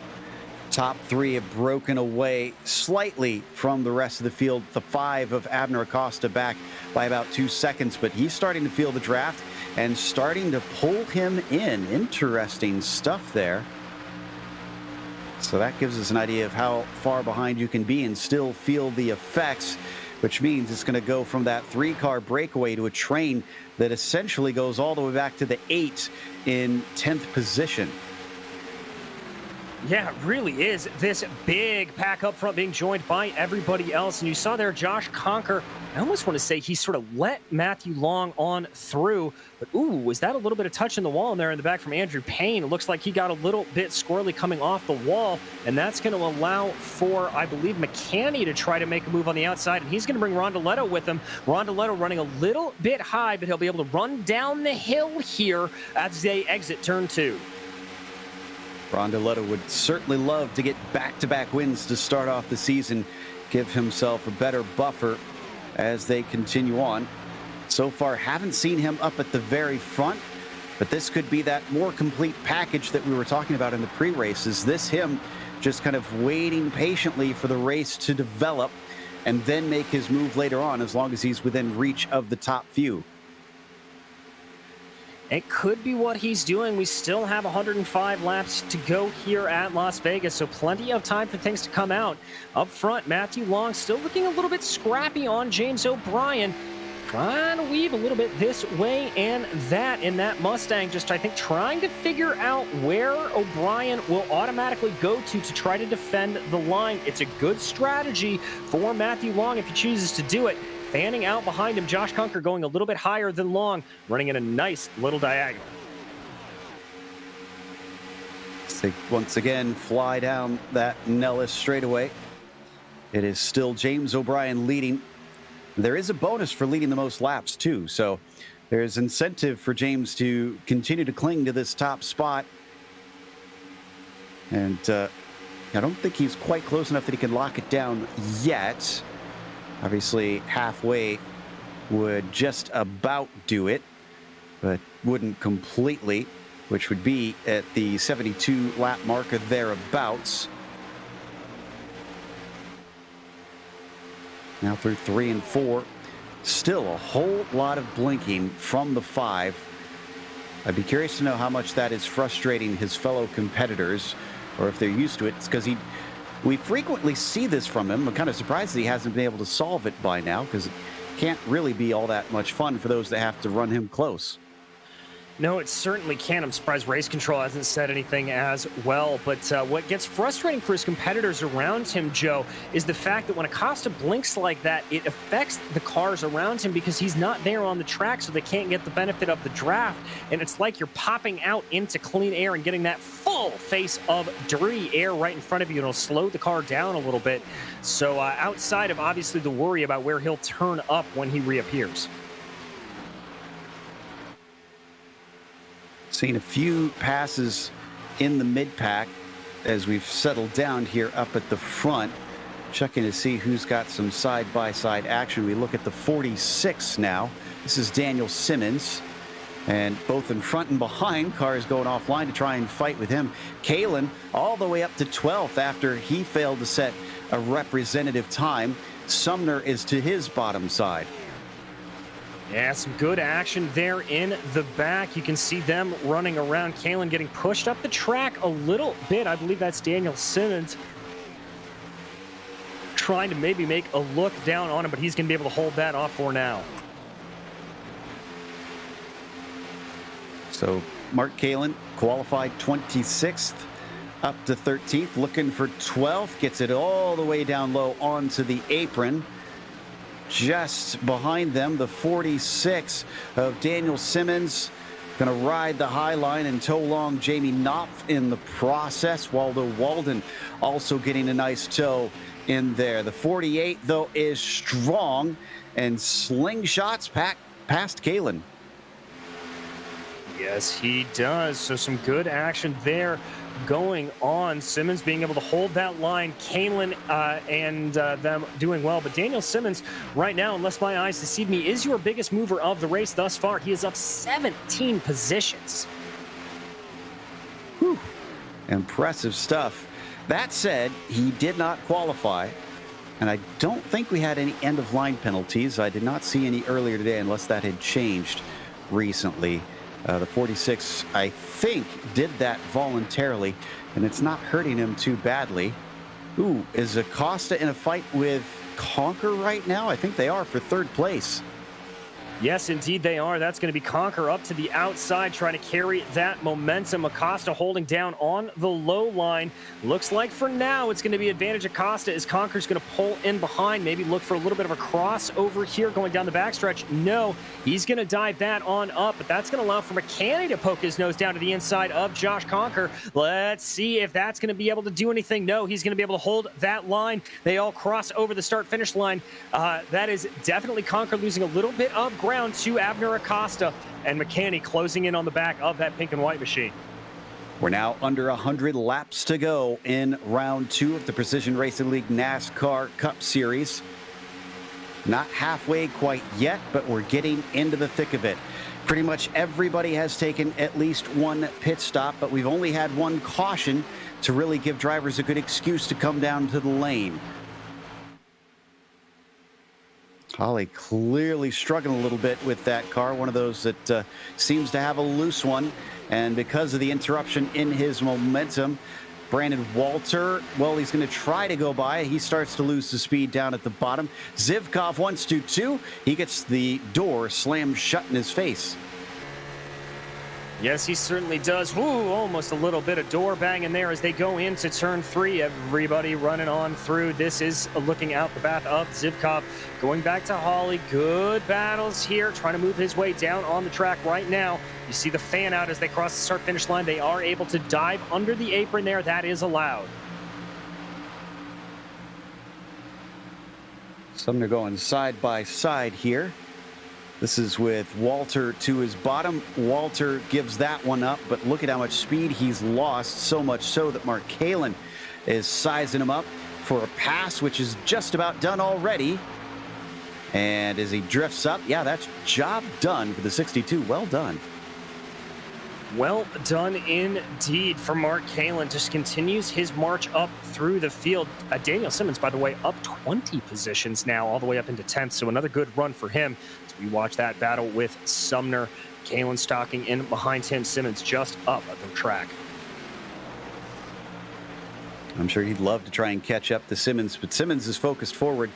Top 3 have broken away slightly from the rest of the field. The 5 of Abner Acosta back by about 2 seconds, but he's starting to feel the draft and starting to pull him in. Interesting stuff there. So that gives us an idea of how far behind you can be and still feel the effects, which means it's going to go from that 3-car breakaway to a train that essentially goes all the way back to the 8 in 10th position. Yeah, it really is. This big pack up front being joined by everybody else. And you saw there Josh Conker. I almost want to say he sort of let Matthew Long on through. But, ooh, was that a little bit of touch in the wall in there in the back from Andrew Payne? It looks like he got a little bit squirrely coming off the wall. And that's going to allow for, I believe, McCanny to try to make a move on the outside. And he's going to bring Rondoletto with him. Rondoletto running a little bit high, but he'll be able to run down the hill here as they exit turn 2. Rondoletto would certainly love to get back-to-back wins to start off the season, give himself a better buffer as they continue on. So far, haven't seen him up at the very front, but this could be that more complete package that we were talking about in the pre-race. Is this him just kind of waiting patiently for the race to develop and then make his move later on, as long as he's within reach of the top few? It could be what he's doing. We still have 105 laps to go here at Las Vegas, so plenty of time for things to come out. Up front, Matthew Long still looking a little bit scrappy on James O'Brien. Trying to weave a little bit this way and that in that Mustang. Just, I think, trying to figure out where O'Brien will automatically go to try to defend the line. It's a good strategy for Matthew Long if he chooses to do it. Fanning out behind him, Josh Conker going a little bit higher than Long, running in a nice little diagonal. They once again fly down that Nellis straightaway. It is still James O'Brien leading. There is a bonus for leading the most laps too, so there's incentive for James to continue to cling to this top spot. And I don't think he's quite close enough that he can lock it down yet. Obviously, halfway would just about do it, but wouldn't completely, which would be at the 72 lap marker thereabouts. Now through 3 and 4, still a whole lot of blinking from the 5. I'd be curious to know how much that is frustrating his fellow competitors, or if they're used to it. It's because we frequently see this from him. I'm kind of surprised that he hasn't been able to solve it by now, because it can't really be all that much fun for those that have to run him close. No, it certainly can. I'm surprised Race Control hasn't said anything as well. But what gets frustrating for his competitors around him, Joe, is the fact that when Acosta blinks like that, it affects the cars around him because he's not there on the track, so they can't get the benefit of the draft. And it's like you're popping out into clean air and getting that full face of dirty air right in front of you. It'll slow the car down a little bit. So outside of obviously the worry about where he'll turn up when he reappears. Seen a few passes in the mid-pack as we've settled down here up at the front, checking to see who's got some side-by-side action. We look at the 46 now. This is Daniel Simmons. And both in front and behind, cars going offline to try and fight with him. Kalen all the way up to 12th after he failed to set a representative time. Sumner is to his bottom side. Yeah, some good action there in the back. You can see them running around. Kalen getting pushed up the track a little bit. I believe that's Daniel Simmons trying to maybe make a look down on him, but he's going to be able to hold that off for now. So Mark Kalen qualified 26th up to 13th, looking for 12th, gets it all the way down low onto the apron. Just behind them, the 46 of Daniel Simmons going to ride the high line and tow along Jamie Knopf in the process. Waldo Walden also getting a nice tow in there. The 48, though, is strong and slingshots past Kalen. Yes, he does. So some good action there going on. Simmons being able to hold that line. Kalen and them doing well. But Daniel Simmons right now, unless my eyes deceive me, is your biggest mover of the race thus far. He is up 17 positions. Whew. Impressive stuff. That said, he did not qualify. And I don't think we had any end-of-line penalties. I did not see any earlier today unless that had changed recently. The 46, I think, did that voluntarily, and it's not hurting him too badly. Ooh, is Acosta in a fight with Conquer right now? I think they are for third place. Yes, indeed they are. That's going to be Conquer up to the outside, trying to carry that momentum. Acosta holding down on the low line. Looks like for now it's going to be advantage Acosta as Conquer's going to pull in behind. Maybe look for a little bit of a crossover here going down the backstretch. No, he's going to dive that on up, but that's going to allow for McCanny to poke his nose down to the inside of Josh Conquer. Let's see if that's going to be able to do anything. No, he's going to be able to hold that line. They all cross over the start-finish line. That is definitely Conquer losing a little bit of ground to Abner Acosta, and McCanny closing in on the back of that pink and white machine. We're now under 100 laps to go in round 2 of the Precision Racing League NASCAR Cup Series. Not halfway quite yet, but we're getting into the thick of it. Pretty much everybody has taken at least one pit stop, but we've only had one caution to really give drivers a good excuse to come down to the lane. Holly clearly struggling a little bit with that car, one of those that seems to have a loose one, and because of the interruption in his momentum, Brandon Walter, well, he's going to try to go by. He starts to lose the speed down at the bottom. Zivkov wants to too. He gets the door slammed shut in his face. Yes, he certainly does. Ooh, almost a little bit of door banging there as they go into turn 3. Everybody running on through. This is looking out the back of Zivkov. Going back to Holly. Good battles here. Trying to move his way down on the track right now. You see the fan out as they cross the start-finish line. They are able to dive under the apron there. That is allowed. Sumner going side by side here. This is with Walter to his bottom. Walter gives that one up, but look at how much speed he's lost, so much so that Mark Kalen is sizing him up for a pass, which is just about done already. And as he drifts up, yeah, that's job done for the 62. Well done. Well done indeed for Mark Kalen. Just continues his march up through the field. Daniel Simmons, by the way, up 20 positions now, all the way up into 10th. So another good run for him. As we watch that battle with Sumner. Kalen stalking in behind him. Simmons just up at the track. I'm sure he'd love to try and catch up to Simmons, but Simmons is focused forward.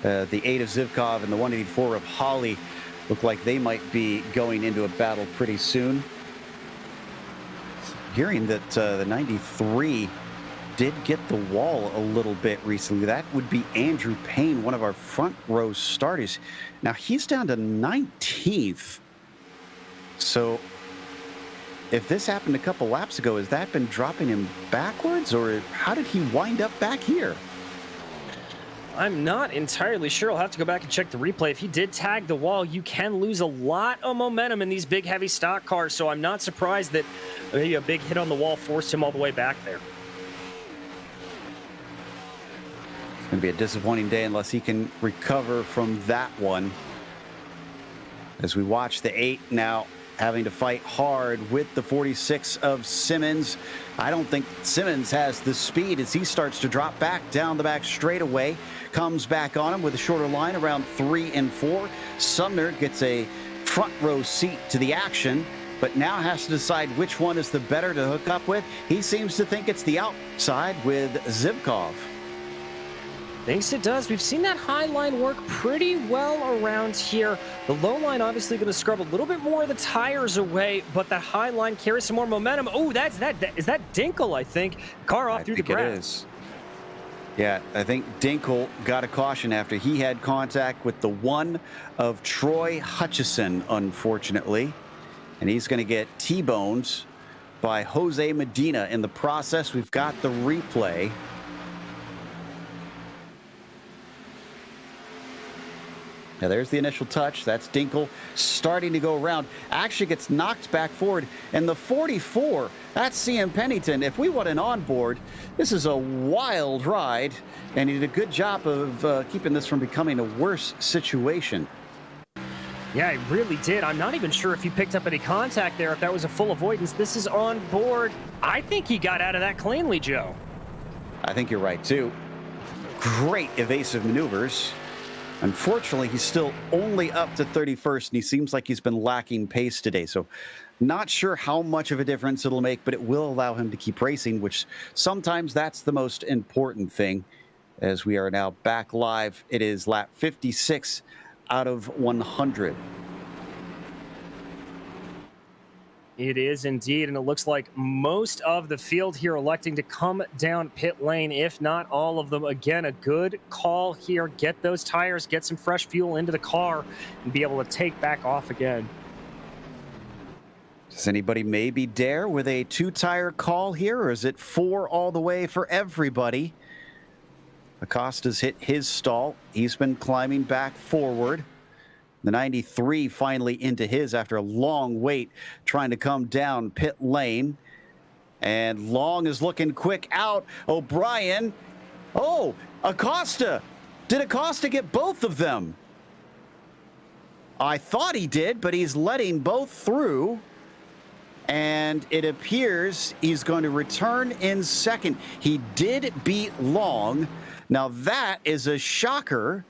The 8 of Zivkov and the 184 of Holly look like they might be going into a battle pretty soon. Hearing that the 93 did get the wall a little bit recently. That would be Andrew Payne, one of our front row starters. Now he's down to 19th. So if this happened a couple laps ago, has that been dropping him backwards, or how did he wind up back here? I'm not entirely sure. I'll have to go back and check the replay. If he did tag the wall, you can lose a lot of momentum in these big, heavy stock cars, so I'm not surprised that maybe a big hit on the wall forced him all the way back there. It's going to be a disappointing day unless he can recover from that one. As we watch the 8 now having to fight hard with the 46 of Simmons. I don't think Simmons has the speed as he starts to drop back down the back straightaway. Comes back on him with a shorter line around 3 and 4. Sumner gets a front row seat to the action, but now has to decide which one is the better to hook up with. He seems to think it's the outside with Zivkov. Thinks it does. We've seen that high line work pretty well around here. The low line obviously going to scrub a little bit more of the tires away, but that high line carries some more momentum. Oh, is that Dinkle, I think. Car off through the grass. It is. Yeah, I think Dinkle got a caution after he had contact with the one of Troy Hutchison, unfortunately. And he's going to get T-boned by Jose Medina. In the process, we've got the replay. Now there's the initial touch. That's Dinkle starting to go around. Actually gets knocked back forward. And the 44, that's CM Pennington. If we want an onboard, this is a wild ride. And he did a good job of keeping this from becoming a worse situation. Yeah, he really did. I'm not even sure if he picked up any contact there, if that was a full avoidance. This is on board. I think he got out of that cleanly, Joe. I think you're right, too. Great evasive maneuvers. Unfortunately, he's still only up to 31st, and he seems like he's been lacking pace today. So not sure how much of a difference it'll make, but it will allow him to keep racing, which sometimes that's the most important thing. As we are now back live, it is lap 56 out of 100. It is indeed, and it looks like most of the field here electing to come down pit lane, if not all of them. Again, a good call here. Get those tires, get some fresh fuel into the car, and be able to take back off again. Does anybody maybe dare with a 2-tire call here, or is it 4 all the way for everybody? Acosta's hit his stall. He's been climbing back forward. The 93 finally into his after a long wait, trying to come down pit lane. And Long is looking quick out. O'Brien. Oh, Acosta. Did Acosta get both of them? I thought he did, but he's letting both through. And it appears he's going to return in second. He did beat Long. Now that is a shocker.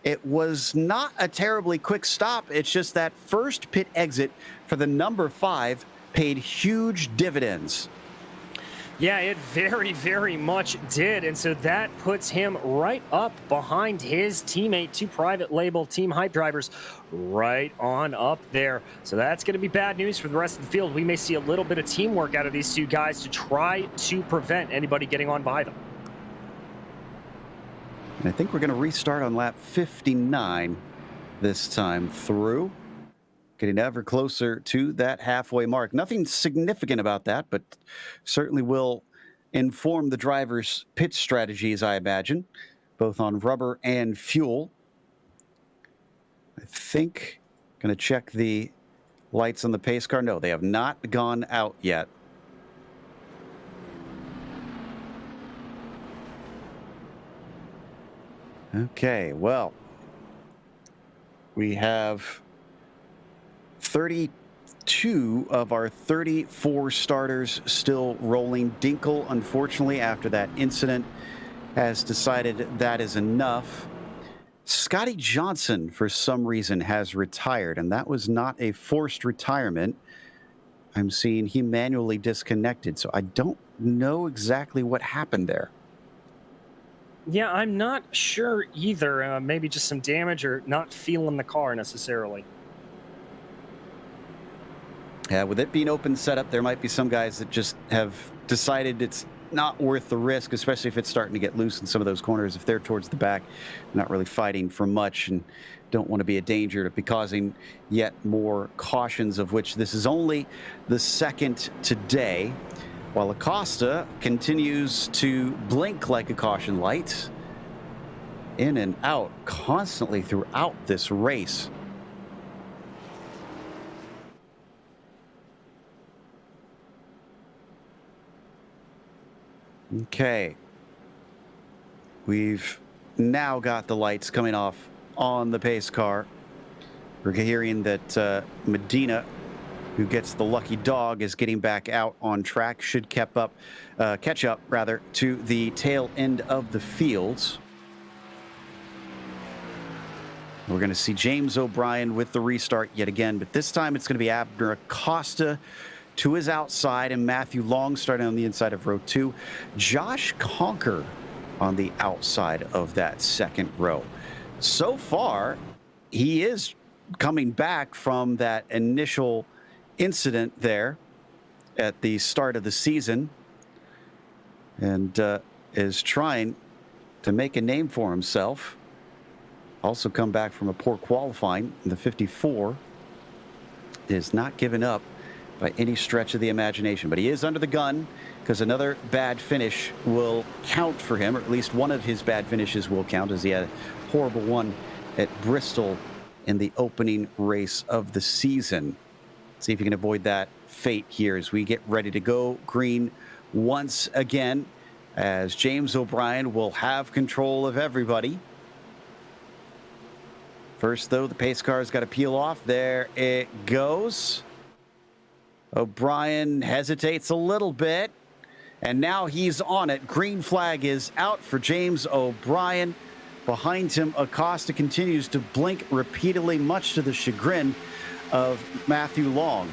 It was not a terribly quick stop. It's just that first pit exit for the number 5 paid huge dividends. Yeah, it very, very much did. And so that puts him right up behind his teammate, 2 private label team hype drivers, right on up there. So that's going to be bad news for the rest of the field. We may see a little bit of teamwork out of these 2 guys to try to prevent anybody getting on by them. And I think we're going to restart on lap 59 this time through. Getting ever closer to that halfway mark. Nothing significant about that, but certainly will inform the driver's pit strategies, I imagine, both on rubber and fuel. I think going to check the lights on the pace car. No, they have not gone out yet. Okay, well, we have 32 of our 34 starters still rolling. Dinkle, unfortunately, after that incident, has decided that is enough. Scotty Johnson, for some reason, has retired, and that was not a forced retirement. I'm seeing he manually disconnected, so I don't know exactly what happened there. Yeah, I'm not sure either. Maybe just some damage or not feeling the car necessarily. Yeah, with it being open setup, there might be some guys that just have decided it's not worth the risk, especially if it's starting to get loose in some of those corners. If they're towards the back, not really fighting for much and don't want to be a danger to be causing yet more cautions, of which this is only the second today. While Acosta continues to blink like a caution light, in and out constantly throughout this race. Okay. We've now got the lights coming off on the pace car. We're hearing that Medina who gets the lucky dog, is getting back out on track. Should catch up to the tail end of the fields. We're going to see James O'Brien with the restart yet again, but this time it's going to be Abner Acosta to his outside and Matthew Long starting on the inside of row 2. Josh Conker on the outside of that second row. So far, he is coming back from that initial incident there at the start of the season and is trying to make a name for himself. Also come back from a poor qualifying in the 54. Is not given up by any stretch of the imagination, but he is under the gun because another bad finish will count for him, or at least one of his bad finishes will count, as he had a horrible one at Bristol in the opening race of the season. See if you can avoid that fate here as we get ready to go green once again, as James O'Brien will have control of everybody. First, though, the pace car's got to peel off. There it goes. O'Brien hesitates a little bit, and now he's on it. Green flag is out for James O'Brien. Behind him, Acosta continues to blink repeatedly, much to the chagrin of Matthew Long.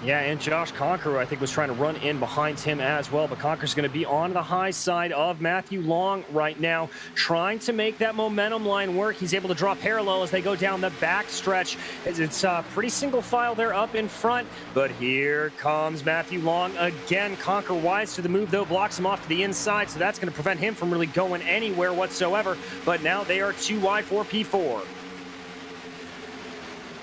Yeah, and Josh Conker, I think, was trying to run in behind him as well, but Conker's going to be on the high side of Matthew Long right now, trying to make that momentum line work. He's able to draw parallel as they go down the back stretch. It's pretty single file there up in front, but here comes Matthew Long again. Conker wise to the move, though, blocks him off to the inside, so that's going to prevent him from really going anywhere whatsoever, but now they are too wide for P4.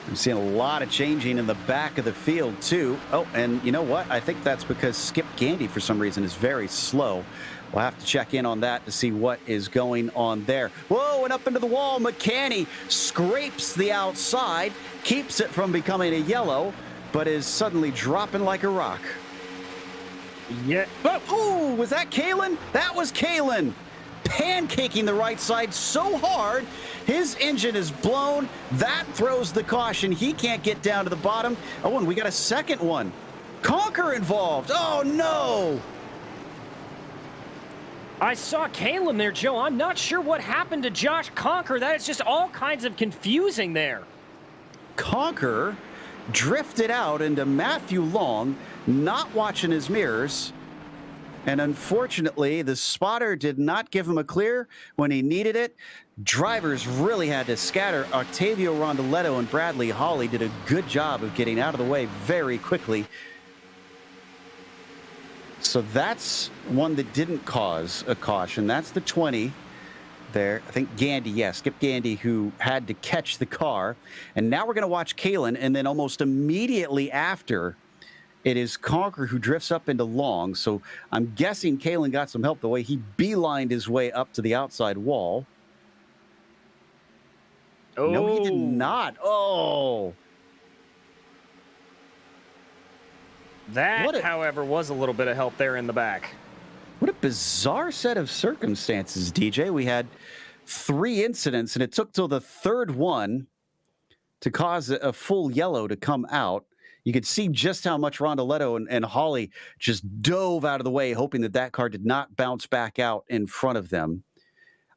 I'm seeing a lot of changing in the back of the field, too. Oh, and you know what? I think that's because Skip Gandy, for some reason, is very slow. We'll have to check in on that to see what is going on there. Whoa, and up into the wall, McCanny scrapes the outside, keeps it from becoming a yellow, but is suddenly dropping like a rock. Yeah. Oh, was that Kalen? That was Kalen. Pancaking the right side so hard, his engine is blown. That throws the caution. He can't get down to the bottom. Oh, and we got a second one. Conker involved. Oh, no. I saw Kalen there, Joe. I'm not sure what happened to Josh Conker. That is just all kinds of confusing there. Conker drifted out into Matthew Long, not watching his mirrors. And unfortunately, the spotter did not give him a clear when he needed it. Drivers really had to scatter. Octavio Rondoletto and Bradley Hawley did a good job of getting out of the way very quickly. So that's one that didn't cause a caution. That's the 20 there. I think Gandy, yes, Skip Gandy, who had to catch the car. And now we're going to watch Kalen, and then almost immediately after, it is Conker who drifts up into Long. So I'm guessing Kalen got some help the way he beelined his way up to the outside wall. Oh. No, he did not. Oh. That, however, was a little bit of help there in the back. What a bizarre set of circumstances, DJ. We had 3 incidents, and it took till the third one to cause a full yellow to come out. You could see just how much Rondoletto and Hawley just dove out of the way, hoping that that car did not bounce back out in front of them.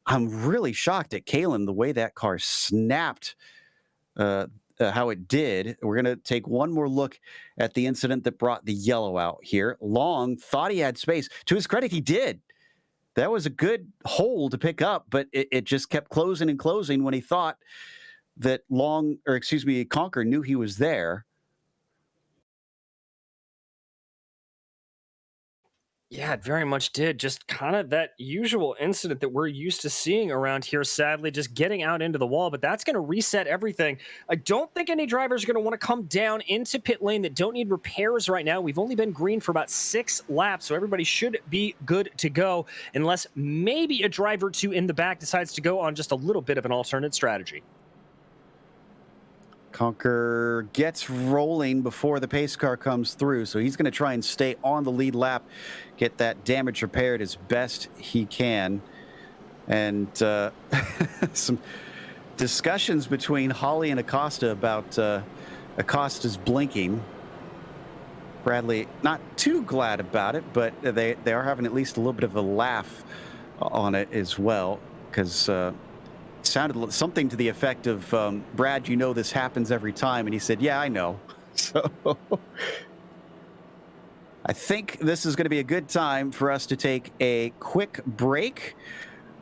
I'm really shocked at Kalen, the way that car snapped, how it did. We're going to take one more look at the incident that brought the yellow out here. Long thought he had space. To his credit, he did. That was a good hole to pick up, but it just kept closing and closing when he thought that Conker knew he was there. Yeah, it very much did. Just kind of that usual incident that we're used to seeing around here, sadly, just getting out into the wall, but that's going to reset everything. I don't think any drivers are going to want to come down into pit lane that don't need repairs right now. We've only been green for about 6 laps, so everybody should be good to go, unless maybe a driver or two in the back decides to go on just a little bit of an alternate strategy. Conker gets rolling before the pace car comes through, so he's going to try and stay on the lead lap, get that damage repaired as best he can. And some discussions between Hawley and Acosta about Acosta's blinking. Bradley not too glad about it, but they are having at least a little bit of a laugh on it as well, because it sounded something to the effect of, Brad, you know this happens every time. And he said, yeah, I know. So I think this is going to be a good time for us to take a quick break.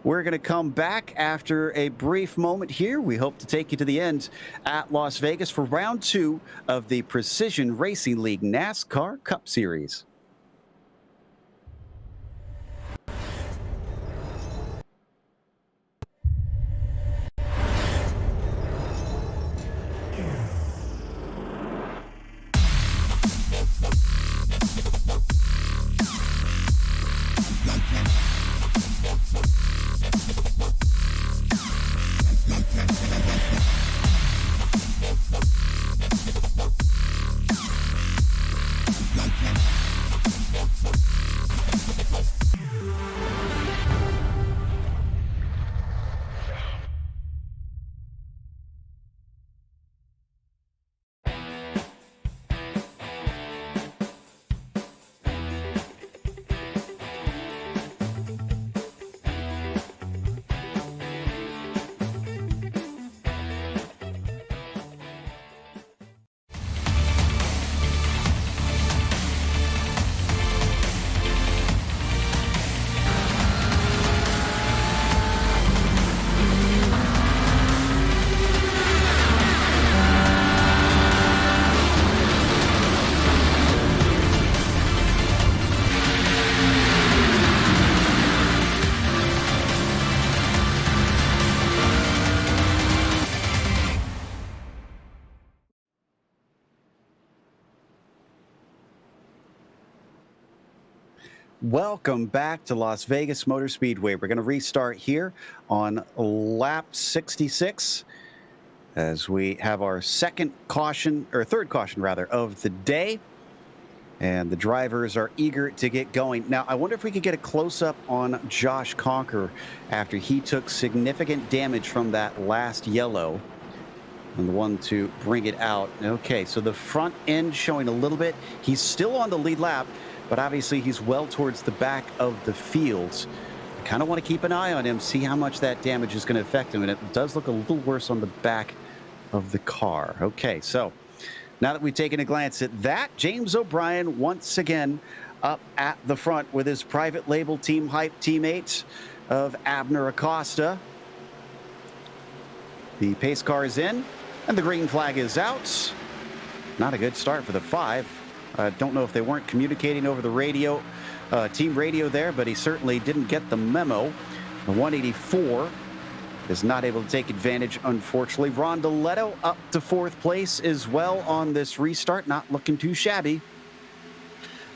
We're going to come back after a brief moment here. We hope to take you to the end at Las Vegas for round 2 of the Precision Racing League NASCAR Cup Series. Welcome back to Las Vegas Motor Speedway. We're going to restart here on lap 66 as we have our third caution of the day. And the drivers are eager to get going. Now, I wonder if we could get a close-up on Josh Conker after he took significant damage from that last yellow. And the one to bring it out. Okay, so the front end showing a little bit. He's still on the lead lap, but obviously he's well towards the back of the fields. I kind of want to keep an eye on him, see how much that damage is going to affect him. And it does look a little worse on the back of the car. Okay, so now that we've taken a glance at that, James O'Brien once again up at the front with his private label Team Hype teammates of Abner Acosta. The pace car is in and the green flag is out. Not a good start for the 5. I don't know if they weren't communicating over the radio, team radio there, but he certainly didn't get the memo. The 184 is not able to take advantage, unfortunately. Rondeletto up to 4th place as well on this restart, not looking too shabby.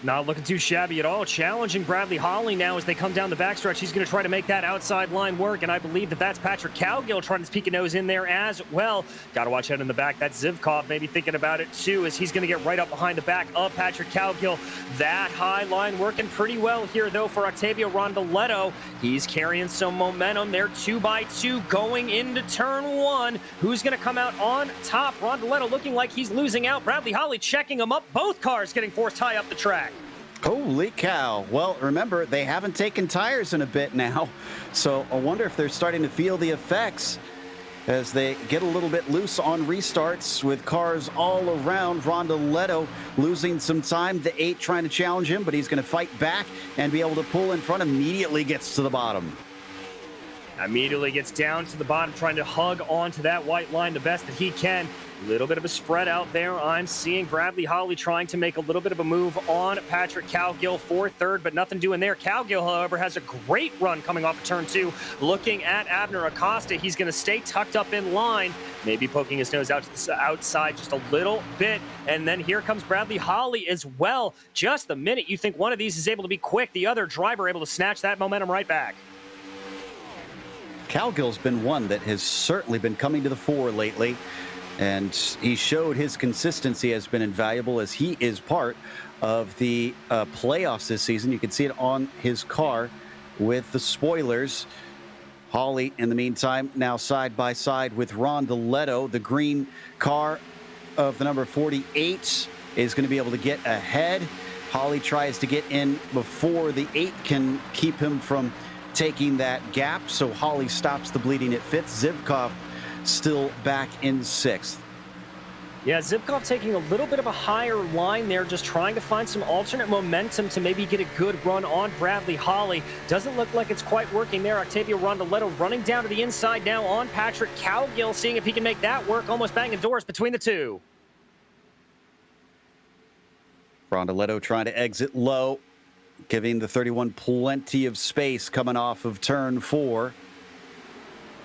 Not looking too shabby at all. Challenging Bradley Holly now as they come down the backstretch. He's going to try to make that outside line work, and I believe that that's Patrick Cowgill trying to peek a nose in there as well. Got to watch out in the back. That's Zivkov maybe thinking about it too, as he's going to get right up behind the back of Patrick Cowgill. That high line working pretty well here, though, for Octavio Rondeletto. He's carrying some momentum. They're 2x2 going into turn 1. Who's going to come out on top? Rondeletto looking like he's losing out. Bradley Holly checking him up. Both cars getting forced high up the track. Holy cow. Well, remember, they haven't taken tires in a bit now. So I wonder if they're starting to feel the effects as they get a little bit loose on restarts with cars all around. Rondeletto losing some time. The 8 trying to challenge him, but he's going to fight back and be able to pull in front. Immediately gets to the bottom. Immediately gets down to the bottom, trying to hug onto that white line the best that he can. A little bit of a spread out there. I'm seeing Bradley Holly trying to make a little bit of a move on Patrick Cowgill for 3rd, but nothing doing there. Cowgill, however, has a great run coming off of turn 2. Looking at Abner Acosta, he's going to stay tucked up in line, maybe poking his nose out to the outside just a little bit. And then here comes Bradley Holly as well. Just the minute you think one of these is able to be quick, the other driver able to snatch that momentum right back. Cowgill's been one that has certainly been coming to the fore lately. And he showed his consistency has been invaluable as he is part of the playoffs this season. You can see it on his car with the spoilers. Holly, in the meantime, now side by side with Rondeletto. The green car of the number 48 is going to be able to get ahead. Holly tries to get in before the 8 can keep him from taking that gap, so Holly stops the bleeding at 5th. Zivkov still back in 6th. Yeah, Zivkov taking a little bit of a higher line there, just trying to find some alternate momentum to maybe get a good run on Bradley Holly. Doesn't look like it's quite working there. Octavio Rondoletto running down to the inside now on Patrick Cowgill, seeing if he can make that work, almost banging doors between the two. Rondoletto trying to exit low, giving the 31 plenty of space coming off of turn 4.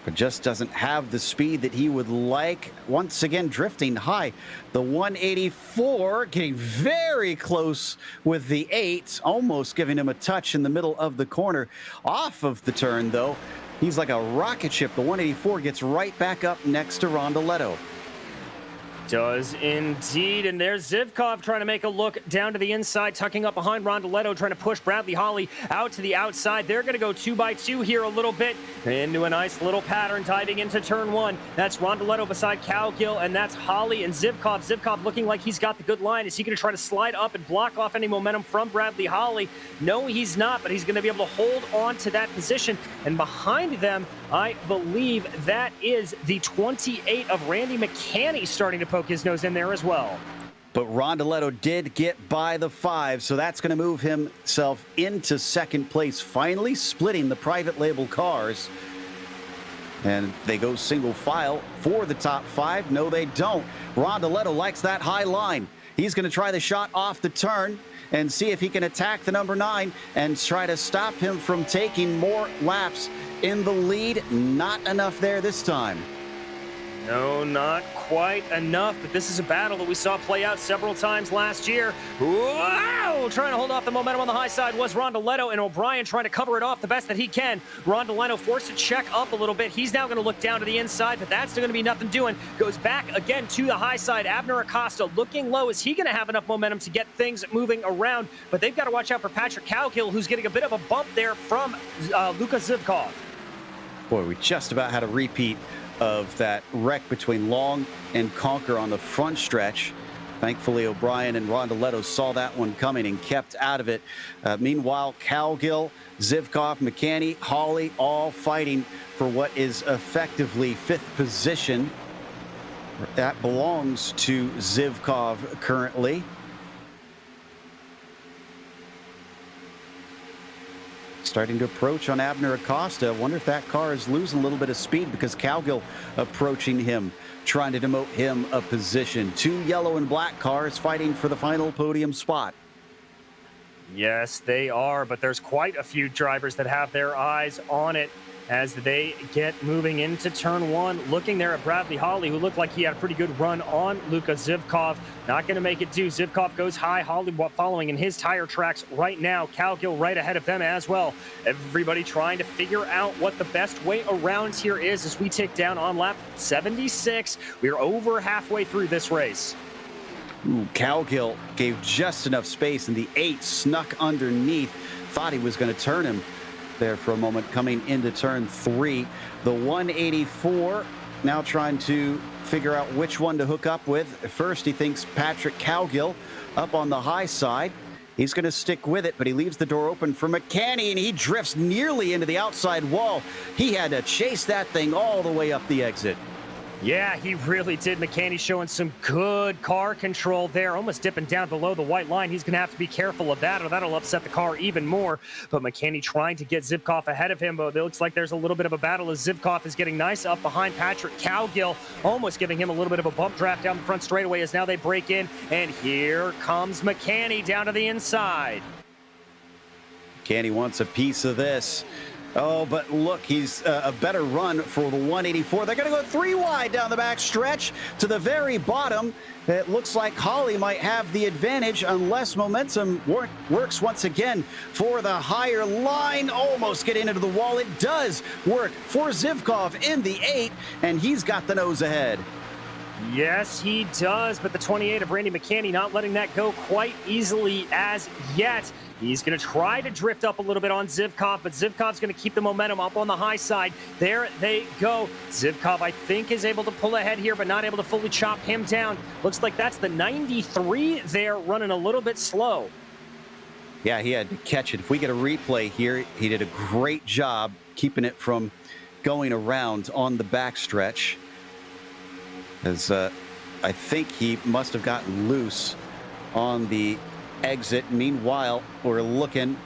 But just doesn't have the speed that he would like. Once again, drifting high. The 184 getting very close with the 8, almost giving him a touch in the middle of the corner. Off of the turn, though, he's like a rocket ship. The 184 gets right back up next to Rondoletto. Does indeed, and there's Zivkov trying to make a look down to the inside, tucking up behind Rondoletto, trying to push Bradley Holly out to the outside. They're going to go 2x2 here a little bit into a nice little pattern, diving into turn 1. That's Rondoletto beside Cowgill, and that's Holly and Zivkov. Zivkov looking like he's got the good line. Is he going to try to slide up and block off any momentum from Bradley Holly? No, he's not, but he's going to be able to hold on to that position. And behind them, I believe that is the 28 of Randy McCanny starting to poke his nose in there as well. But Rondoletto did get by the 5, so that's going to move himself into second place, finally splitting the private label cars. And they go single file for the top 5. No, they don't. Rondoletto likes that high line. He's going to try the shot off the turn and see if he can attack the number 9 and try to stop him from taking more laps in the lead. Not enough there this time. No, not quite enough, but this is a battle that we saw play out several times last year. Wow! Trying to hold off the momentum on the high side was Rondoletto, and O'Brien trying to cover it off the best that he can. Rondoletto forced to check up a little bit. He's now going to look down to the inside, but that's still going to be nothing doing. Goes back again to the high side. Abner Acosta looking low. Is he going to have enough momentum to get things moving around? But they've got to watch out for Patrick Cowgill, who's getting a bit of a bump there from Luka Zivkov. Boy, we just about had a repeat of that wreck between Long and Conquer on the front stretch. Thankfully, O'Brien and Rondoletto saw that one coming and kept out of it. Meanwhile, Cowgill, Zivkov, McCanny, Holly, all fighting for what is effectively 5th position. That belongs to Zivkov currently. Starting to approach on Abner Acosta. I wonder if that car is losing a little bit of speed because Cowgill approaching him, trying to demote him a position. 2 yellow and black cars fighting for the final podium spot. Yes, they are, but there's quite a few drivers that have their eyes on it as they get moving into turn 1. Looking there at Bradley Holly, who looked like he had a pretty good run on Luka Zivkov. Not going to make it do. Zivkov goes high. Holly following in his tire tracks right now. Cowgill right ahead of them as well. Everybody trying to figure out what the best way around here is as we tick down on lap 76. We're over halfway through this race. Ooh, Cowgill gave just enough space, and the 8 snuck underneath. Thought he was going to turn him there for a moment coming into turn 3. The 184 now trying to figure out which one to hook up with. First, he thinks Patrick Cowgill up on the high side. He's going to stick with it, but he leaves the door open for McCanny, and he drifts nearly into the outside wall. He had to chase that thing all the way up the exit. Yeah, he really did. McCanny showing some good car control there, almost dipping down below the white line. He's going to have to be careful of that, or that'll upset the car even more. But McCanny trying to get Zivkov ahead of him, but it looks like there's a little bit of a battle as Zivkov is getting nice up behind Patrick Cowgill, almost giving him a little bit of a bump draft down the front straightaway as now they break in, and here comes McCanny down to the inside. McCanny wants a piece of this. Oh, but look, he's a better run for the 184. They're going to go 3 wide down the back stretch to the very bottom. It looks like Holly might have the advantage unless momentum works once again for the higher line. Almost getting into the wall. It does work for Zivkov in the 8, and he's got the nose ahead. Yes, he does, but the 28 of Randy McCanny not letting that go quite easily as yet. He's going to try to drift up a little bit on Zivkov, but Zivkov's going to keep the momentum up on the high side. There they go. Zivkov, I think, is able to pull ahead here, but not able to fully chop him down. Looks like that's the 93 there, running a little bit slow. Yeah, he had to catch it. If we get a replay here, he did a great job keeping it from going around on the backstretch. As I think he must have gotten loose on the exit. Meanwhile, we're looking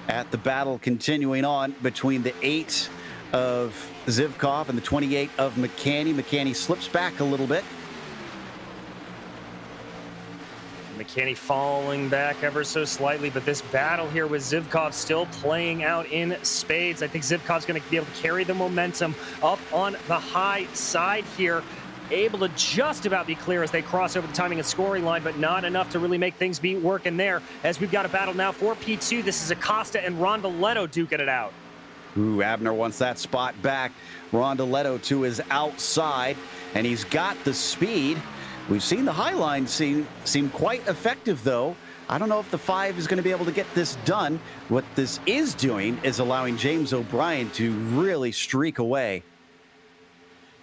at the battle continuing on between the 8 of Zivkov and the 28 of McCanny. McCanny slips back a little bit. McCanny falling back ever so slightly, but this battle here with Zivkov still playing out in spades. I think Zivkov's going to be able to carry the momentum up on the high side here. Able to just about be clear as they cross over the timing and scoring line, but not enough to really make things be working there. As we've got a battle now for P2. This is Acosta and Rondoletto duking it out. Ooh, Abner wants that spot back. Rondoletto to his outside, and he's got the speed. We've seen the high line seem quite effective, though. I don't know if the 5 is going to be able to get this done. What this is doing is allowing James O'Brien to really streak away.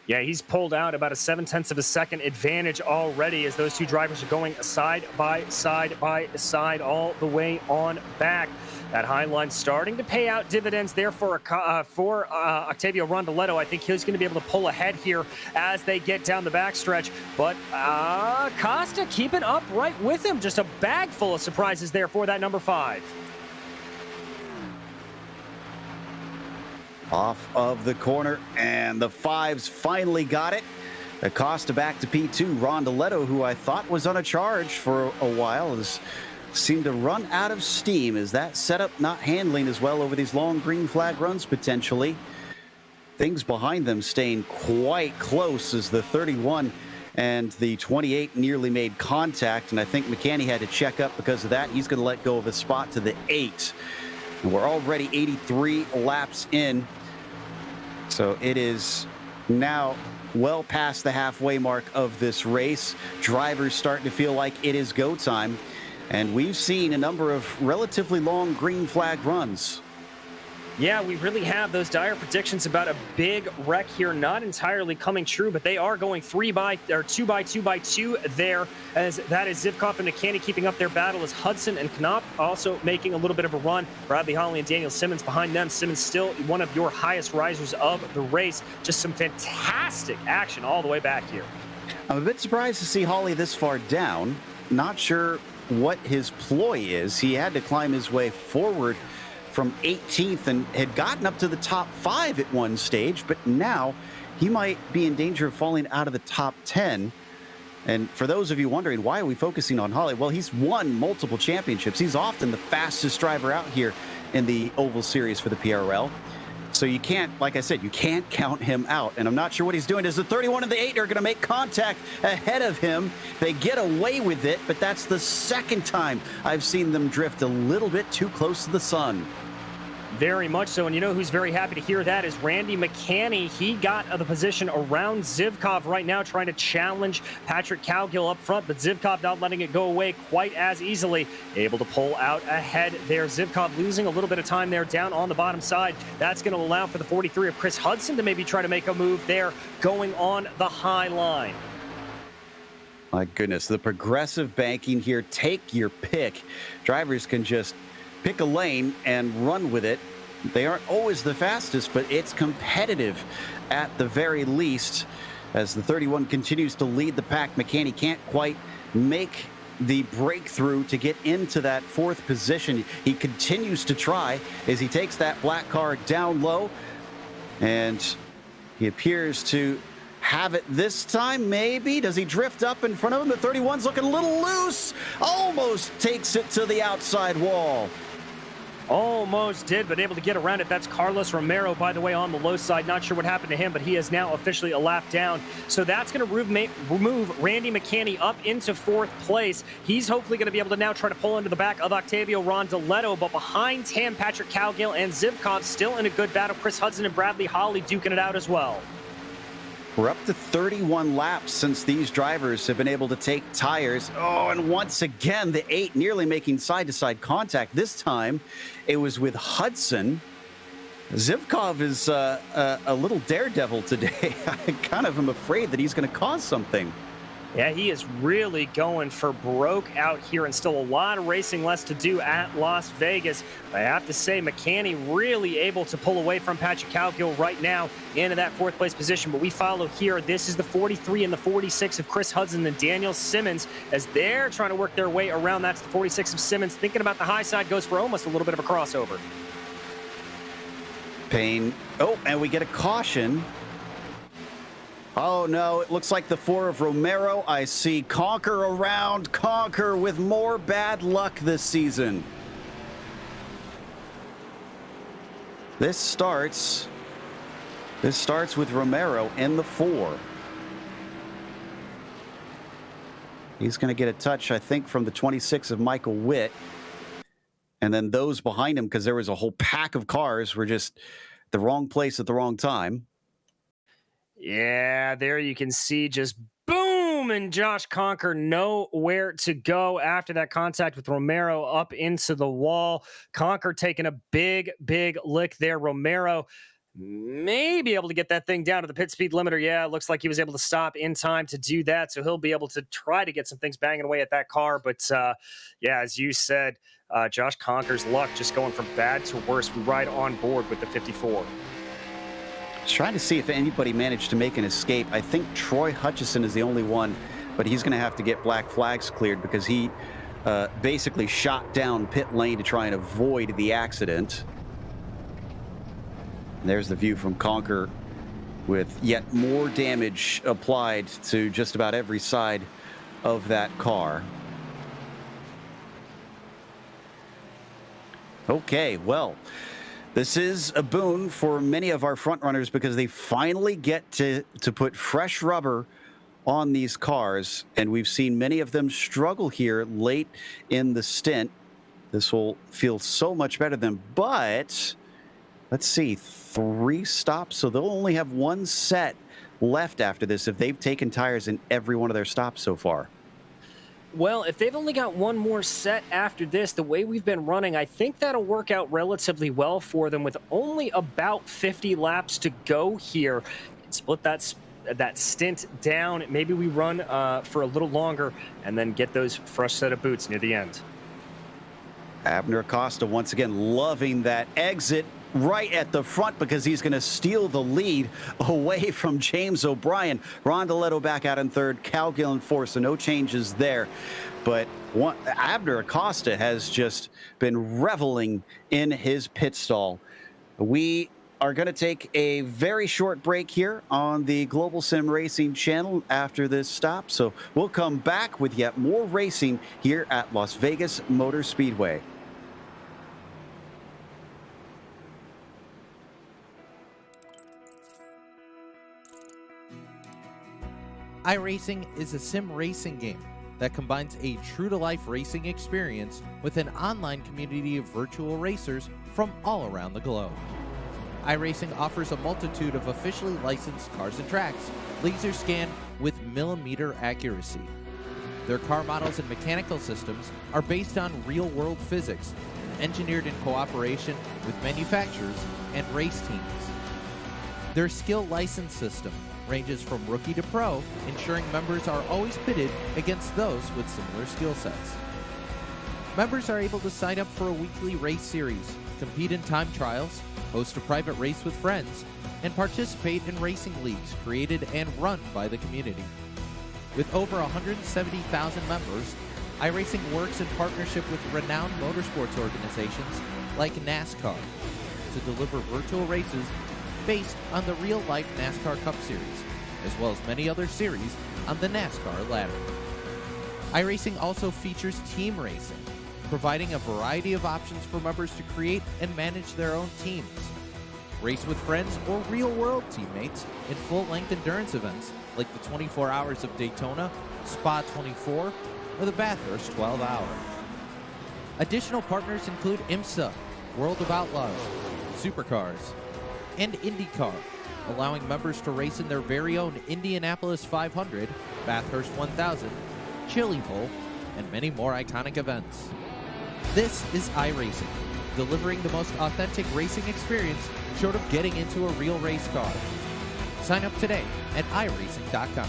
Yeah, he's pulled out about a 0.7 of a second advantage already as those two drivers are going side by side all the way on back. That high line starting to pay out dividends there for Octavio Rondoletto. I think he's going to be able to pull ahead here as they get down the backstretch. But Costa keeping up right with him. Just a bag full of surprises there for that number 5. Off of the corner, and the 5s finally got it. Acosta back to P2. Rondoletto, who I thought was on a charge for a while, has seemed to run out of steam. Is that setup not handling as well over these long green flag runs potentially? Things behind them staying quite close as the 31 and the 28 nearly made contact, and I think McCanny had to check up because of that. He's going to let go of his spot to the 8. And we're already 83 laps in. So it is now well past the halfway mark of this race. Drivers starting to feel like it is go time. And we've seen a number of relatively long green flag runs. Yeah, we really have those dire predictions about a big wreck here not entirely coming true, but they are going 2 by 2 there, as that is Zivkov and McCanny keeping up their battle as Hudson and Knopf also making a little bit of a run. Bradley Holly and Daniel Simmons behind them. Simmons still one of your highest risers of the race. Just some fantastic action all the way back here. I'm a bit surprised to see Holly this far down. Not sure what his ploy is. He had to climb his way forward from 18th and had gotten up to the top 5 at one stage, but now he might be in danger of falling out of the top 10. And for those of you wondering, why are we focusing on Holly? Well, he's won multiple championships. He's often the fastest driver out here in the Oval Series for the PRL. So you can't, like I said, you can't count him out. And I'm not sure what he's doing. As the 31 and the 8 are going to make contact ahead of him. They get away with it, but that's the second time I've seen them drift a little bit too close to the sun. Very much so, and you know who's very happy to hear that is Randy McCanny. He got the position around Zivkov right now, trying to challenge Patrick Cowgill up front, but Zivkov not letting it go away quite as easily. Able to pull out ahead there. Zivkov losing a little bit of time there down on the bottom side. That's going to allow for the 43 of Chris Hudson to maybe try to make a move there going on the high line. My goodness, the progressive banking here, take your pick. Drivers can just pick a lane and run with it. They aren't always the fastest, but it's competitive at the very least. As the 31 continues to lead the pack, McCanny can't quite make the breakthrough to get into that 4th position. He continues to try as he takes that black car down low, and he appears to have it this time, maybe. Does he drift up in front of him? The 31's looking a little loose. Almost takes it to the outside wall. Almost did, but able to get around it. That's Carlos Romero, by the way, on the low side. Not sure what happened to him, but he is now officially a lap down. So that's going to remove Randy McCanny up into 4th place. He's hopefully going to be able to now try to pull into the back of Octavio Rondoletto, but behind him, Patrick Cowgill and Zivkov still in a good battle. Chris Hudson and Bradley Holly duking it out as well. We're up to 31 laps since these drivers have been able to take tires. Oh, and once again, the 8 nearly making side-to-side contact. This time, it was with Hudson. Zivkov is a little daredevil today. I kind of am afraid that he's going to cause something. Yeah, he is really going for broke out here, and still a lot of racing left to do at Las Vegas. I have to say, McCanny really able to pull away from Patrick Cowgill right now into that 4th place position. But we follow here. This is the 43 and the 46 of Chris Hudson and Daniel Simmons as they're trying to work their way around. That's the 46 of Simmons. Thinking about the high side, goes for almost a little bit of a crossover. Payne. Oh, and we get a caution. Oh, no, it looks like the 4 of Romero. I see Conquer around. Conquer with more bad luck this season. This starts with Romero in the 4. He's going to get a touch, I think, from the 26 of Michael Witt. And then those behind him, because there was a whole pack of cars, were just the wrong place at the wrong time. Yeah, there you can see just boom, and Josh Conquer nowhere to go after that contact with Romero up into the wall. Conquer taking a big lick there. Romero may be able to get that thing down to the pit speed limiter. Yeah, it looks like he was able to stop in time to do that, so he'll be able to try to get some things banging away at that car. But yeah, as you said, Josh Conquer's luck just going from bad to worse. We ride on board with the 54. Trying to see if anybody managed to make an escape. I think Troy Hutchison is the only one, but he's going to have to get black flags cleared because he basically shot down pit lane to try and avoid the accident. And there's the view from Conquer with yet more damage applied to just about every side of that car. Okay, well, this is a boon for many of our front runners because they finally get to put fresh rubber on these cars, and we've seen many of them struggle here late in the stint. This will feel so much better than, but let's see, 3 stops, so they'll only have 1 set left after this if they've taken tires in every one of their stops so far. Well, if they've only got 1 more set after this, the way we've been running, I think that'll work out relatively well for them with only about 50 laps to go here. Split that stint down. Maybe we run for a little longer and then get those fresh set of boots near the end. Abner Acosta once again loving that exit right at the front because he's going to steal the lead away from James O'Brien. Rondeletto back out in 3rd, Cowgill in 4th, so no changes there. But Abner Acosta has just been reveling in his pit stall. We are going to take a very short break here on the Global Sim Racing channel after this stop, so we'll come back with yet more racing here at Las Vegas Motor Speedway. iRacing is a sim racing game that combines a true-to-life racing experience with an online community of virtual racers from all around the globe. iRacing offers a multitude of officially licensed cars and tracks, laser scanned with millimeter accuracy. Their car models and mechanical systems are based on real-world physics, engineered in cooperation with manufacturers and race teams. Their skill license system ranges from rookie to pro, ensuring members are always pitted against those with similar skill sets. Members are able to sign up for a weekly race series, compete in time trials, host a private race with friends, and participate in racing leagues created and run by the community. With over 170,000 members, iRacing works in partnership with renowned motorsports organizations like NASCAR to deliver virtual races based on the real-life NASCAR Cup Series, as well as many other series on the NASCAR ladder. iRacing also features team racing, providing a variety of options for members to create and manage their own teams. Race with friends or real-world teammates in full-length endurance events like the 24 Hours of Daytona, Spa 24, or the Bathurst 12 Hour. Additional partners include IMSA, World of Outlaws, Supercars, and IndyCar, allowing members to race in their very own Indianapolis 500, Bathurst 1000, Chili Bowl, and many more iconic events. This is iRacing, delivering the most authentic racing experience short of getting into a real race car. Sign up today at iRacing.com.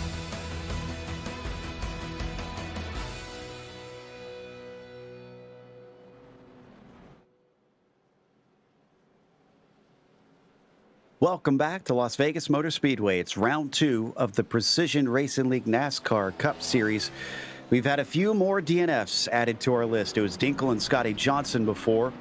Welcome back to Las Vegas Motor Speedway. It's round 2 of the Precision Racing League NASCAR Cup Series. We've had a few more DNFs added to our list. It was Dinkle and Scotty Johnson before.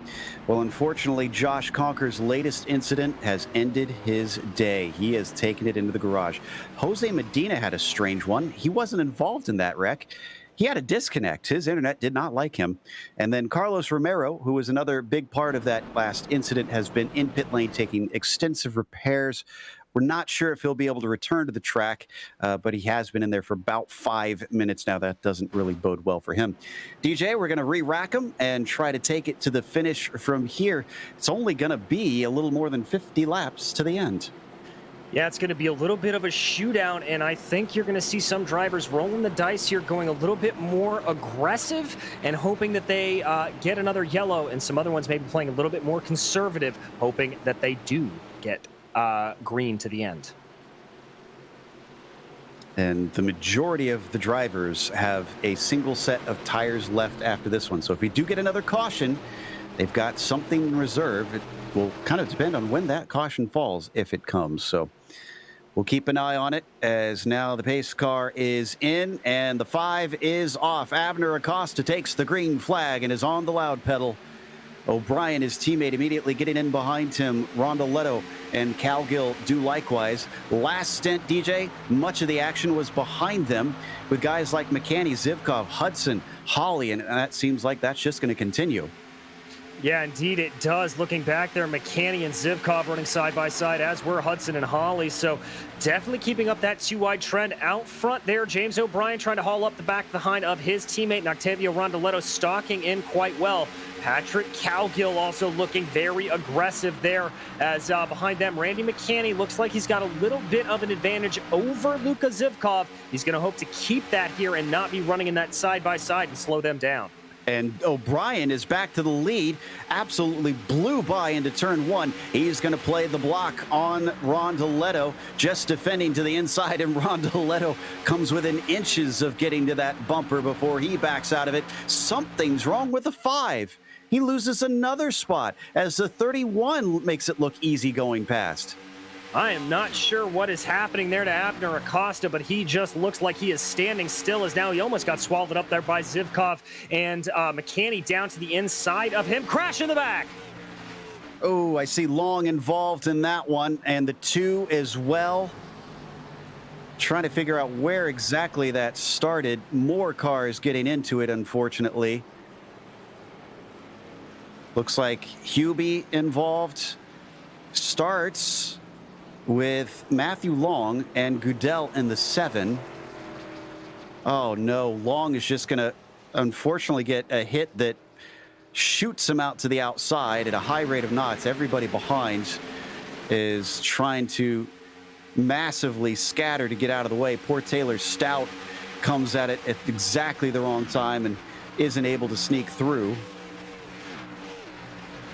Well, unfortunately, Josh Conker's latest incident has ended his day. He has taken it into the garage. Jose Medina had a strange one. He wasn't involved in that wreck. He had a disconnect. His internet did not like him. And then Carlos Romero, who was another big part of that last incident, has been in pit lane taking extensive repairs. We're not sure if he'll be able to return to the track, but he has been in there for about 5 minutes now. That doesn't really bode well for him. DJ, we're going to re-rack him and try to take it to the finish from here. It's only going to be a little more than 50 laps to the end. Yeah, it's going to be a little bit of a shootout, and I think you're going to see some drivers rolling the dice here, going a little bit more aggressive and hoping that they get another yellow, and some other ones maybe playing a little bit more conservative, hoping that they do get green to the end. And the majority of the drivers have a single set of tires left after this one. So if we do get another caution, they've got something in reserve. It will kind of depend on when that caution falls, if it comes. So we'll keep an eye on it, as now the pace car is in and the 5 is off. Abner Acosta takes the green flag and is on the loud pedal. O'Brien, his teammate, immediately getting in behind him. Rondoletto and Calgill do likewise. Last stint, DJ, much of the action was behind them with guys like McCanny, Zivkov, Hudson, Holly, and that seems like that's just going to continue. Yeah, indeed it does. Looking back there, McCanny and Zivkov running side by side, as were Hudson and Holly. So definitely keeping up that 2-wide trend out front there. James O'Brien trying to haul up the back behind of his teammate, and Octavio Rondoletto stalking in quite well. Patrick Calgill also looking very aggressive there, as behind them, Randy McCanny looks like he's got a little bit of an advantage over Luka Zivkov. He's going to hope to keep that here and not be running in that side by side and slow them down. And O'Brien is back to the lead, absolutely blew by into turn 1. He's going to play the block on Rondoletto, just defending to the inside, and Rondoletto comes within inches of getting to that bumper before he backs out of it. Something's wrong with the 5. He loses another spot as the 31 makes it look easy going past. I am not sure what is happening there to Abner Acosta, but he just looks like he is standing still, as now he almost got swallowed up there by Zivkov, and McCanny down to the inside of him. Crash in the back. Oh, I see Long involved in that one, and the 2 as well. Trying to figure out where exactly that started. More cars getting into it, unfortunately. Looks like Hubie involved. Starts with Matthew Long and Goodell in the 7. Oh no, Long is just gonna unfortunately get a hit that shoots him out to the outside at a high rate of knots. Everybody behind is trying to massively scatter to get out of the way. Poor Taylor Stout comes at it at exactly the wrong time and isn't able to sneak through.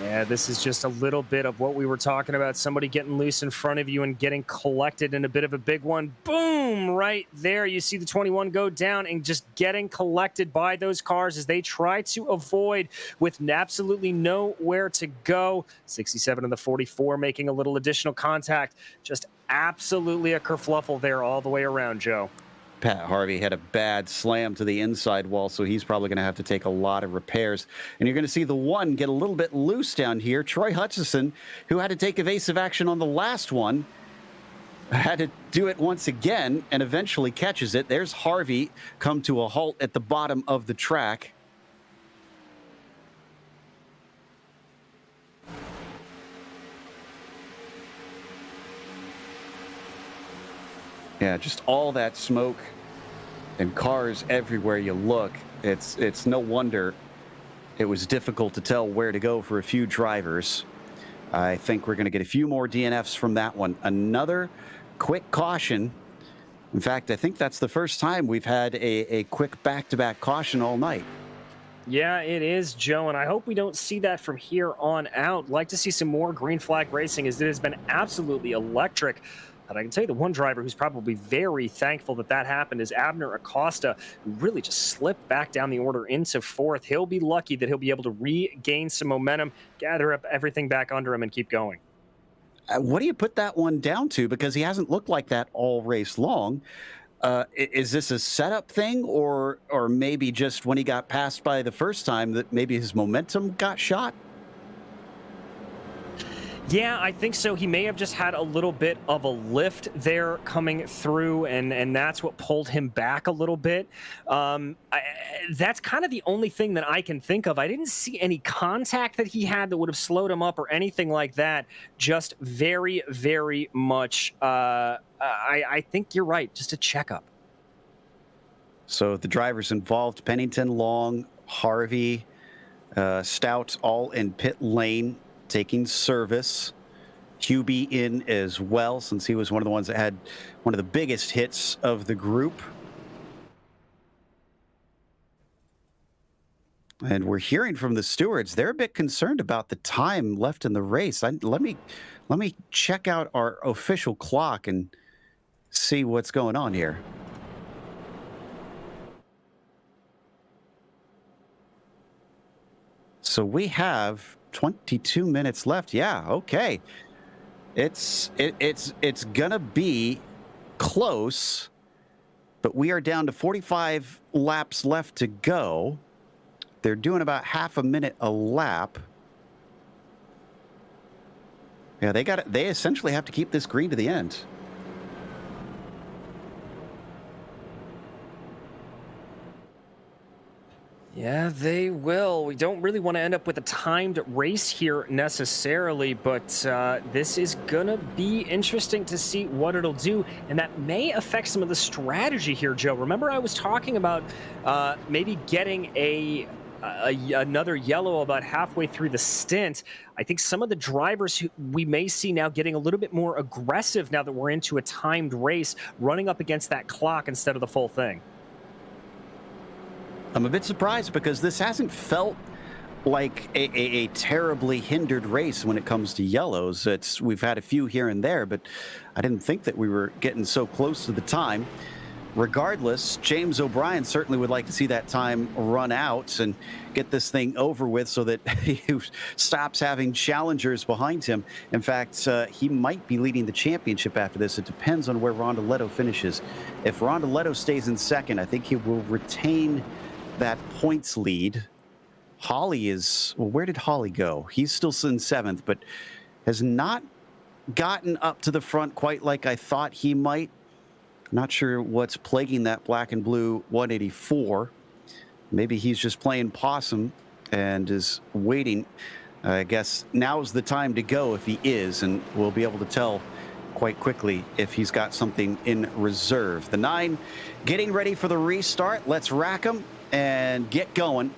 Yeah, this is just a little bit of what we were talking about. Somebody getting loose in front of you and getting collected in a bit of a big one. Boom! Right there. You see the 21 go down and just getting collected by those cars as they try to avoid with absolutely nowhere to go. 67 and the 44 making a little additional contact. Just absolutely a kerfluffle there all the way around, Joe. Pat Harvey had a bad slam to the inside wall, so he's probably going to have to take a lot of repairs. And you're going to see the 1 get a little bit loose down here. Troy Hutchison, who had to take evasive action on the last one, had to do it once again and eventually catches it. There's Harvey come to a halt at the bottom of the track. Yeah, just all that smoke and cars everywhere you look. It's no wonder it was difficult to tell where to go for a few drivers. I think we're going to get a few more DNFs from that one. Another quick caution. In fact, I think that's the first time we've had a quick back-to-back caution all night. Yeah, it is, Joe, and I hope we don't see that from here on out. Like to see some more green flag racing, as it has been absolutely electric. But I can tell you the one driver who's probably very thankful that that happened is Abner Acosta, who really just slipped back down the order into fourth. He'll be lucky that he'll be able to regain some momentum, gather up everything back under him, and keep going. What do you put that one down to? Because he hasn't looked like that all race long. Is this a setup thing, or maybe just when he got passed by the first time that maybe his momentum got shot? Yeah, I think so. He may have just had a little bit of a lift there coming through, and that's what pulled him back a little bit. That's kind of the only thing that I can think of. I didn't see any contact that he had that would have slowed him up or anything like that. Just very, very much, I think you're right, just a checkup. So the drivers involved, Pennington, Long, Harvey, Stout, all in pit lane, taking service. Hubie in as well, since he was one of the ones that had one of the biggest hits of the group. And we're hearing from the stewards, they're a bit concerned about the time left in the race. Let me check out our official clock and see what's going on here. So we have 22 minutes left. Yeah, okay. It's gonna be close, but we are down to 45 laps left to go. They're doing about half a minute a lap. Yeah, they essentially have to keep this green to the end. Yeah, they will. We don't really want to end up with a timed race here necessarily, but this is going to be interesting to see what it'll do, and that may affect some of the strategy here, Joe. Remember I was talking about maybe getting another yellow about halfway through the stint. I think some of the drivers who we may see now getting a little bit more aggressive now that we're into a timed race, running up against that clock instead of the full thing. I'm a bit surprised because this hasn't felt like a terribly hindered race when it comes to yellows. We've had a few here and there, but I didn't think that we were getting so close to the time. Regardless, James O'Brien certainly would like to see that time run out and get this thing over with so that he stops having challengers behind him. In fact, he might be leading the championship after this. It depends on where Rondoletto finishes. If Rondoletto stays in second, I think he will retain that points lead. Holly is, well, where did Holly go? He's still in seventh, but has not gotten up to the front quite like I thought he might. Not sure what's plaguing that black and blue 184. Maybe he's just playing possum and is waiting. I guess now's the time to go if he is, and we'll be able to tell quite quickly if he's got something in reserve. The 9 getting ready for the restart. Let's rack them and get going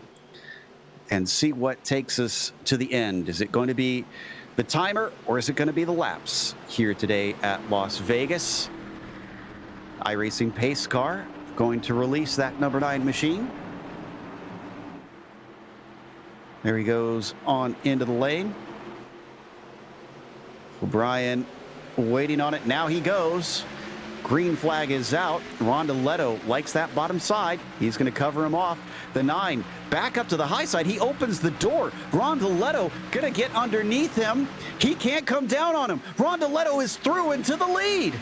and see what takes us to the end. Is it going to be the timer or is it going to be the laps here today at Las Vegas? iRacing pace car going to release that number 9 machine. There he goes on into the lane. O'Brien waiting on it. Now he goes. Green flag is out. Rondoletto likes that bottom side. He's going to cover him off. The 9 back up to the high side. He opens the door. Rondoletto going to get underneath him. He can't come down on him. Rondoletto is through into the lead.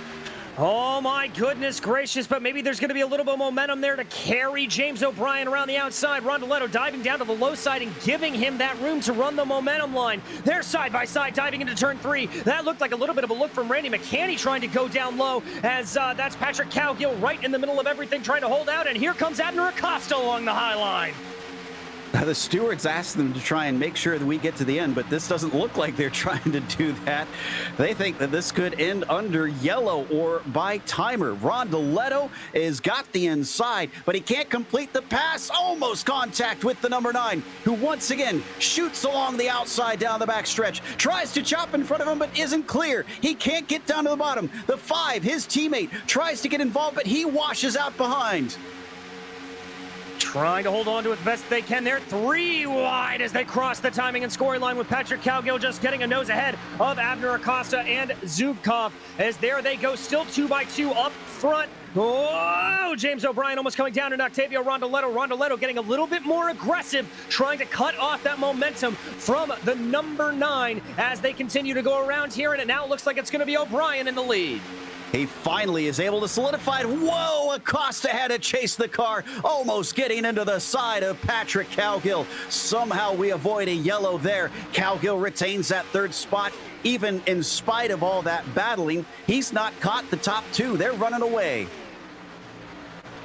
Oh my goodness gracious, but maybe there's going to be a little bit of momentum there to carry James O'Brien around the outside. Rondoletto diving down to the low side and giving him that room to run the momentum line. They're side by side diving into turn 3. That looked like a little bit of a look from Randy McCanny trying to go down low, as that's Patrick Cowgill right in the middle of everything trying to hold out, and here comes Abner Acosta along the high line. The stewards asked them to try and make sure that we get to the end, but this doesn't look like they're trying to do that. They think that this could end under yellow or by timer. Rondoletto has got the inside, but he can't complete the pass. Almost contact with the number 9, who once again shoots along the outside down the back stretch. Tries to chop in front of him, but isn't clear. He can't get down to the bottom. The 5, his teammate, tries to get involved, but he washes out behind. Trying to hold on to it the best they can there. 3 wide as they cross the timing and scoring line, with Patrick Cowgill just getting a nose ahead of Abner Acosta and Zubkov. As there they go, still 2 by 2 up front. Oh, James O'Brien almost coming down, and Octavio Rondoletto. Rondoletto getting a little bit more aggressive, trying to cut off that momentum from the number 9 as they continue to go around here, and it now looks like it's going to be O'Brien in the lead. He finally is able to solidify it. Whoa, Acosta had to chase the car, almost getting into the side of Patrick Cowgill. Somehow we avoid a yellow there. Cowgill retains that 3rd spot. Even in spite of all that battling, he's not caught the top 2. They're running away.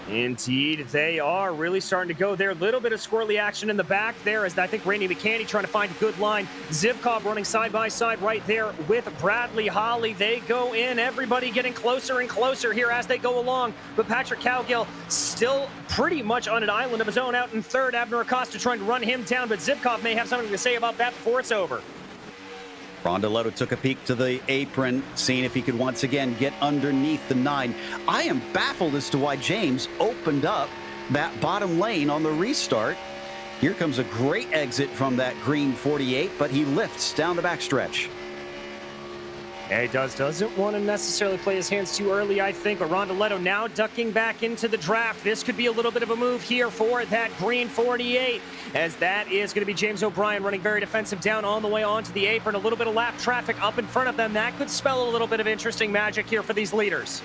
Indeed, they are really starting to go there. A little bit of squirrely action in the back there as I think Randy McCanny trying to find a good line. Zivkov running side by side right there with Bradley Holly. They go in, everybody getting closer and closer here as they go along. But Patrick Cowgill still pretty much on an island of his own out in 3rd. Abner Acosta trying to run him down, but Zivkov may have something to say about that before it's over. Rondoletto took a peek to the apron, seeing if he could once again get underneath the 9. I am baffled as to why James opened up that bottom lane on the restart. Here comes a great exit from that green 48, but he lifts down the backstretch. Yeah, he doesn't want to necessarily play his hands too early, I think, but Rondoletto now ducking back into the draft. This could be a little bit of a move here for that green 48, as that is going to be James O'Brien running very defensive down on the way onto the apron. A little bit of lap traffic up in front of them. That could spell a little bit of interesting magic here for these leaders.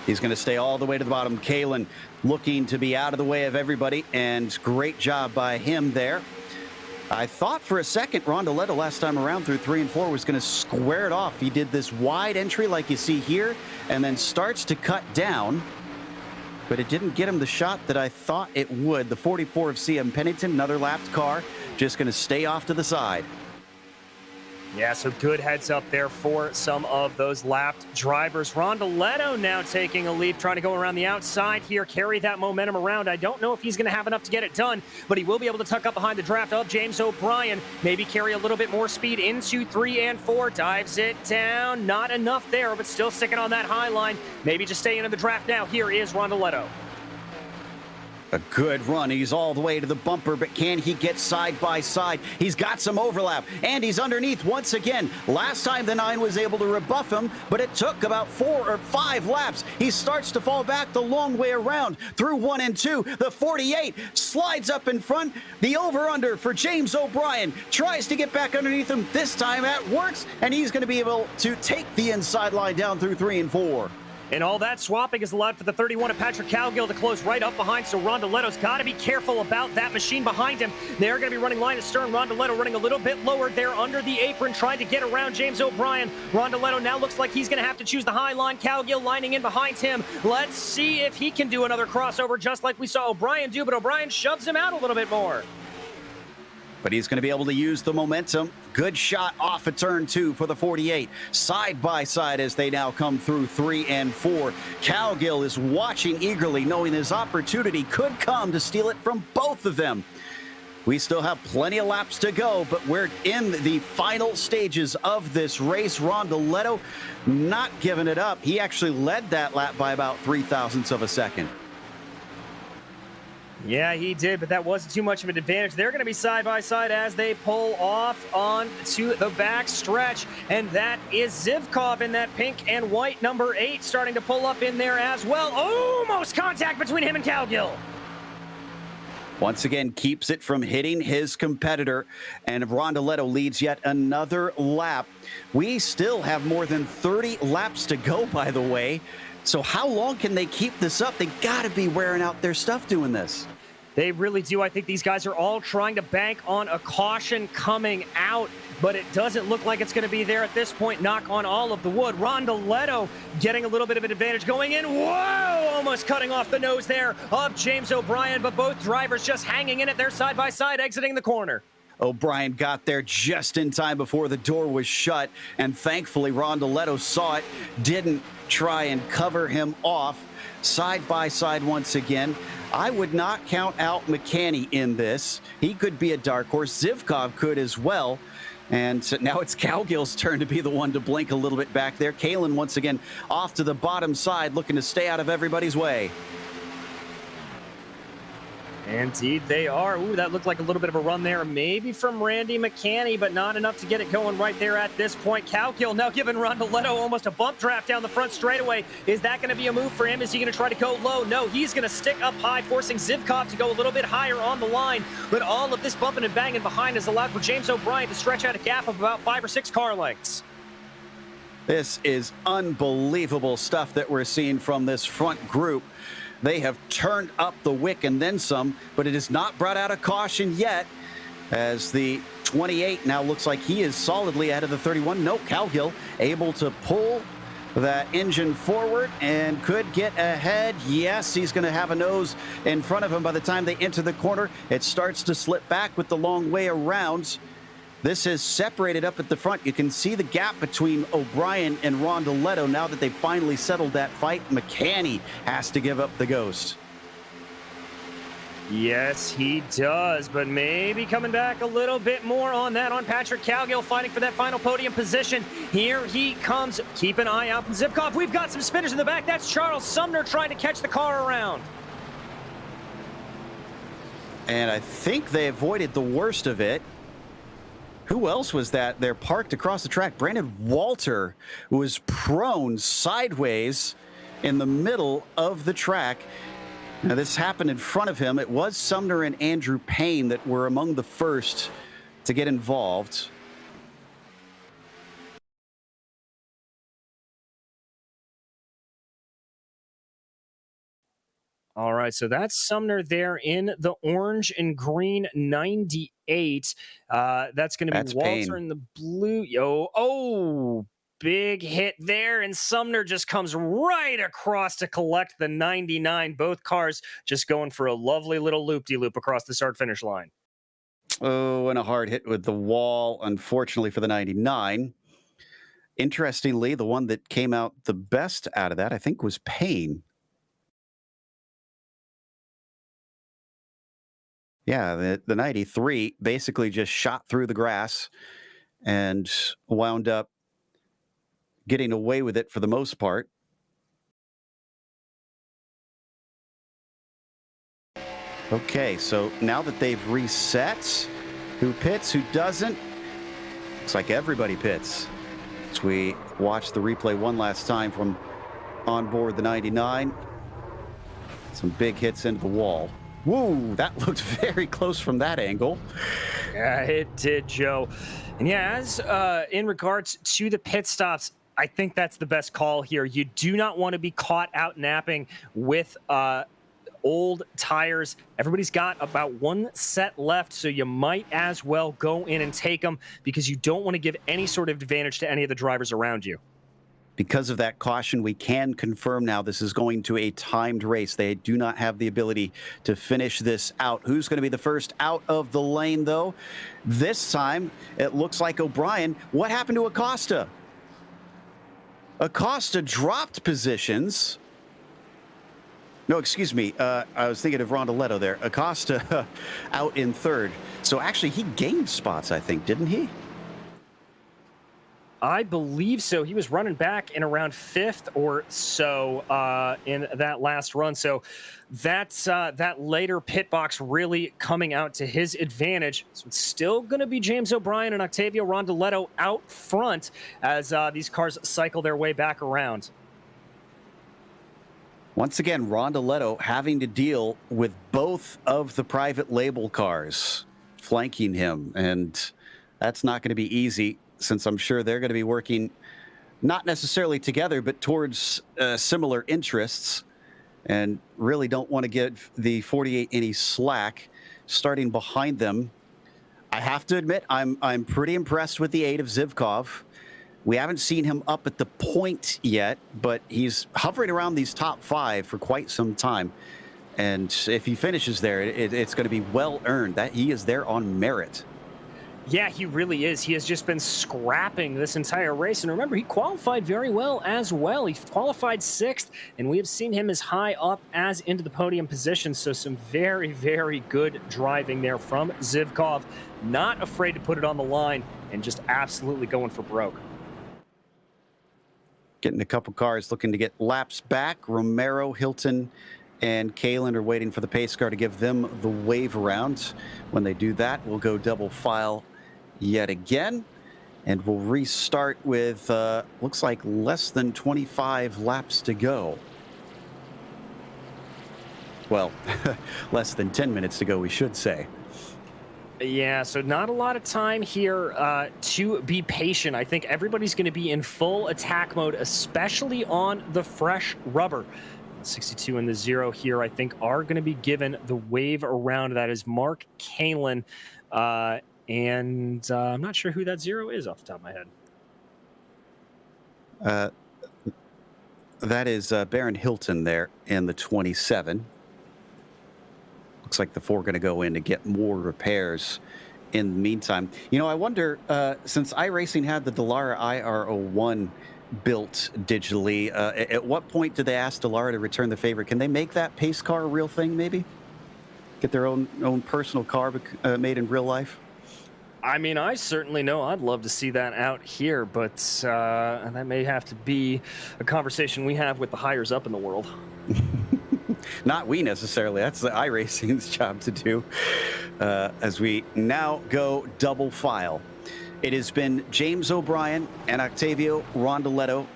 He's going to stay all the way to the bottom. Kalen looking to be out of the way of everybody, and great job by him there. I thought for a second Rondoletto last time around through 3 and 4 was going to square it off. He did this wide entry like you see here, and then starts to cut down, but it didn't get him the shot that I thought it would. The 44 of CM Pennington, another lapped car, just going to stay off to the side. Yeah, so good heads up there for some of those lapped drivers. Rondoletto now taking a lead, trying to go around the outside here, carry that momentum around. I don't know if he's going to have enough to get it done, but he will be able to tuck up behind the draft of James O'Brien. Maybe carry a little bit more speed into 3 and 4. Dives it down. Not enough there, but still sticking on that high line. Maybe just staying in the draft now. Here is Rondoletto. A good run. He's all the way to the bumper, but can he get side by side? He's got some overlap, and he's underneath once again. Last time the 9 was able to rebuff him, but it took about 4 or 5 laps. He starts to fall back the long way around through 1 and 2. The 48 slides up in front. The over-under for James O'Brien tries to get back underneath him. This time that works, and he's going to be able to take the inside line down through 3 and 4. And all that swapping is allowed for the 31 of Patrick Cowgill to close right up behind, so Rondoletto's got to be careful about that machine behind him. They're going to be running line to stern. Rondoletto running a little bit lower there under the apron, trying to get around James O'Brien. Rondoletto now looks like he's going to have to choose the high line. Cowgill lining in behind him. Let's see if he can do another crossover just like we saw O'Brien do, but O'Brien shoves him out a little bit more. But he's going to be able to use the momentum. Good shot off of turn 2 for the 48. Side by side as they now come through 3 and 4. Cowgill is watching eagerly, knowing his opportunity could come to steal it from both of them. We still have plenty of laps to go, but we're in the final stages of this race. Rondoletto not giving it up. He actually led that lap by about 0.03 of a second. Yeah, he did, but that wasn't too much of an advantage. They're going to be side by side as they pull off on to the back stretch, and that is Zivkov in that pink and white number 8 starting to pull up in there as well. Almost contact between him and Cowgill. Once again, keeps it from hitting his competitor, and Rondoletto leads yet another lap. We still have more than 30 laps to go, by the way. So how long can they keep this up? They got to be wearing out their stuff doing this. They really do. I think these guys are all trying to bank on a caution coming out but it doesn't look like it's going to be there at this point. Knock on all of the wood. Rondeletto getting a little bit of an advantage going in. Whoa! Almost cutting off the nose there of James O'Brien, but both drivers just hanging in it there side by side, exiting the corner. O'Brien got there just in time before the door was shut, and thankfully Rondeletto saw it, didn't try and cover him off. Side by side once again. I would not count out McCanny in this. He could be a dark horse. Zivkov could as well. And so now it's Cowgill's turn to be the one to blink a little bit back there. Kalen once again off to the bottom side, looking to stay out of everybody's way. Indeed, they are. Ooh, that looked like a little bit of a run there, maybe from Randy McCanny, but not enough to get it going right there at this point. Cowgill now giving Rondeletto almost a bump draft down the front straightaway. Is that going to be a move for him? Is he going to try to go low? No, he's going to stick up high, forcing Zivkov to go a little bit higher on the line. But all of this bumping and banging behind has allowed for James O'Brien to stretch out a gap of about 5 or 6 car lengths. This is unbelievable stuff that we're seeing from this front group. They have turned up the wick and then some, but it has not brought out a caution yet, as the 28 now looks like he is solidly ahead of the 31. No, Cowgill able to pull that engine forward and could get ahead. Yes, he's going to have a nose in front of him by the time they enter the corner. It starts to slip back with the long way around. This is separated up at the front. You can see the gap between O'Brien and Rondeletto now that they've finally settled that fight. McCanny has to give up the ghost. Yes, he does, but maybe coming back a little bit more on that on Patrick Cowgill, fighting for that final podium position. Here he comes. Keep an eye out for Zivkov. We've got some spinners in the back. That's Charles Sumner trying to catch the car around. And I think they avoided the worst of it. Who else was that? They're parked across the track. Brandon Walter was prone sideways in the middle of the track. Now, this happened in front of him. It was Sumner and Andrew Payne that were among the first to get involved. All right, so that's Sumner there in the orange and green 98. That's going to be Walter Payne in the blue. Oh, big hit there, and Sumner just comes right across to collect the 99. Both cars just going for a lovely little loop-de-loop across the start-finish line. Oh, and a hard hit with the wall, unfortunately, for the 99. Interestingly, the one that came out the best out of that, I think, was Payne. Yeah, the 93 basically just shot through the grass and wound up getting away with it for the most part. Okay, so now that they've reset, who pits, who doesn't? Looks like everybody pits. As we watch the replay one last time from on board the 99. Some big hits into the wall. Whoa, that looked very close from that angle. Yeah, it did, Joe. And yeah, as in regards to the pit stops, I think that's the best call here. You do not want to be caught out napping with old tires. Everybody's got about one set left, so you might as well go in and take them because you don't want to give any sort of advantage to any of the drivers around you. Because of that caution, we can confirm now this is going to a timed race. They do not have the ability to finish this out. Who's going to be the first out of the lane, though? This time, it looks like O'Brien. What happened to Acosta? Acosta dropped positions. No, excuse me. I was thinking of Rondeletto there. Acosta out in third. So actually, he gained spots, I think, didn't he? I believe so. He was running back in around 5th or so in that last run. So that's that later pit box really coming out to his advantage. So it's still going to be James O'Brien and Octavio Rondeletto out front as these cars cycle their way back around. Once again, Rondeletto having to deal with both of the private label cars flanking him. And that's not going to be easy, since I'm sure they're going to be working not necessarily together, but towards similar interests, and really don't want to give the 48 any slack. Starting behind them I have to admit, I'm pretty impressed with the 8 of Zivkov. We haven't seen him up at the point yet, but he's hovering around these top 5 for quite some time. And if he finishes there, it's going to be well earned. That he is there on merit. Yeah, he really is. He has just been scrapping this entire race. And remember, he qualified very well as well. He qualified 6th, and we have seen him as high up as into the podium position. So some very, very good driving there from Zivkov. Not afraid to put it on the line and just absolutely going for broke. Getting a couple cars looking to get laps back. Romero, Hilton, and Kalen are waiting for the pace car to give them the wave around. When they do that, we'll go double file yet again, and we'll restart with looks like less than 25 laps to go. Well, less than 10 minutes to go, we should say. Yeah, so not a lot of time here to be patient. I think everybody's going to be in full attack mode, especially on the fresh rubber. 62 and the 0 here, I think, are going to be given the wave around. That is Mark Kalen. And I'm not sure who that 0 is off the top of my head. That is Baron Hilton there in the 27. Looks like the 4 going to go in to get more repairs in the meantime. You know, I wonder, since iRacing had the Dallara IR01 built digitally, at what point did they ask Dallara to return the favor? Can they make that pace car a real thing, maybe? Get their own personal car made in real life? I mean, I certainly know I'd love to see that out here, but that may have to be a conversation we have with the hires up in the world. Not we necessarily. That's the iRacing's job to do. As we now go double file. It has been James O'Brien and Octavio Rondoletto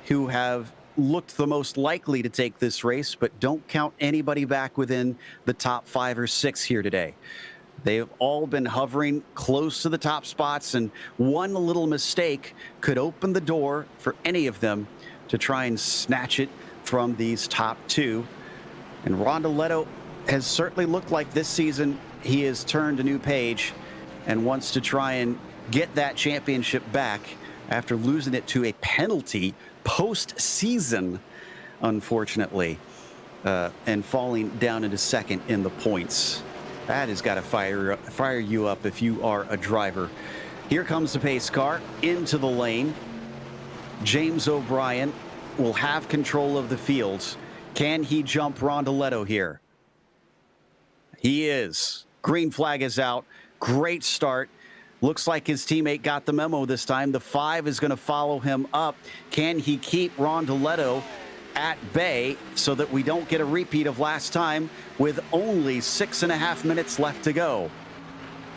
who have looked the most likely to take this race, but don't count anybody back within the top 5 or 6 here today. They have all been hovering close to the top spots, and one little mistake could open the door for any of them to try and snatch it from these top 2. And Rondoletto has certainly looked like this season he has turned a new page and wants to try and get that championship back after losing it to a penalty postseason, unfortunately, and falling down into 2nd in the points. That has got to fire you up if you are a driver. Here comes the pace car into the lane. James O'Brien will have control of the fields. Can he jump Rondoletto here? He is. Green flag is out. Great start. Looks like his teammate got the memo this time. The 5 is going to follow him up. Can he keep Rondoletto at bay so that we don't get a repeat of last time with only 6.5 minutes left to go?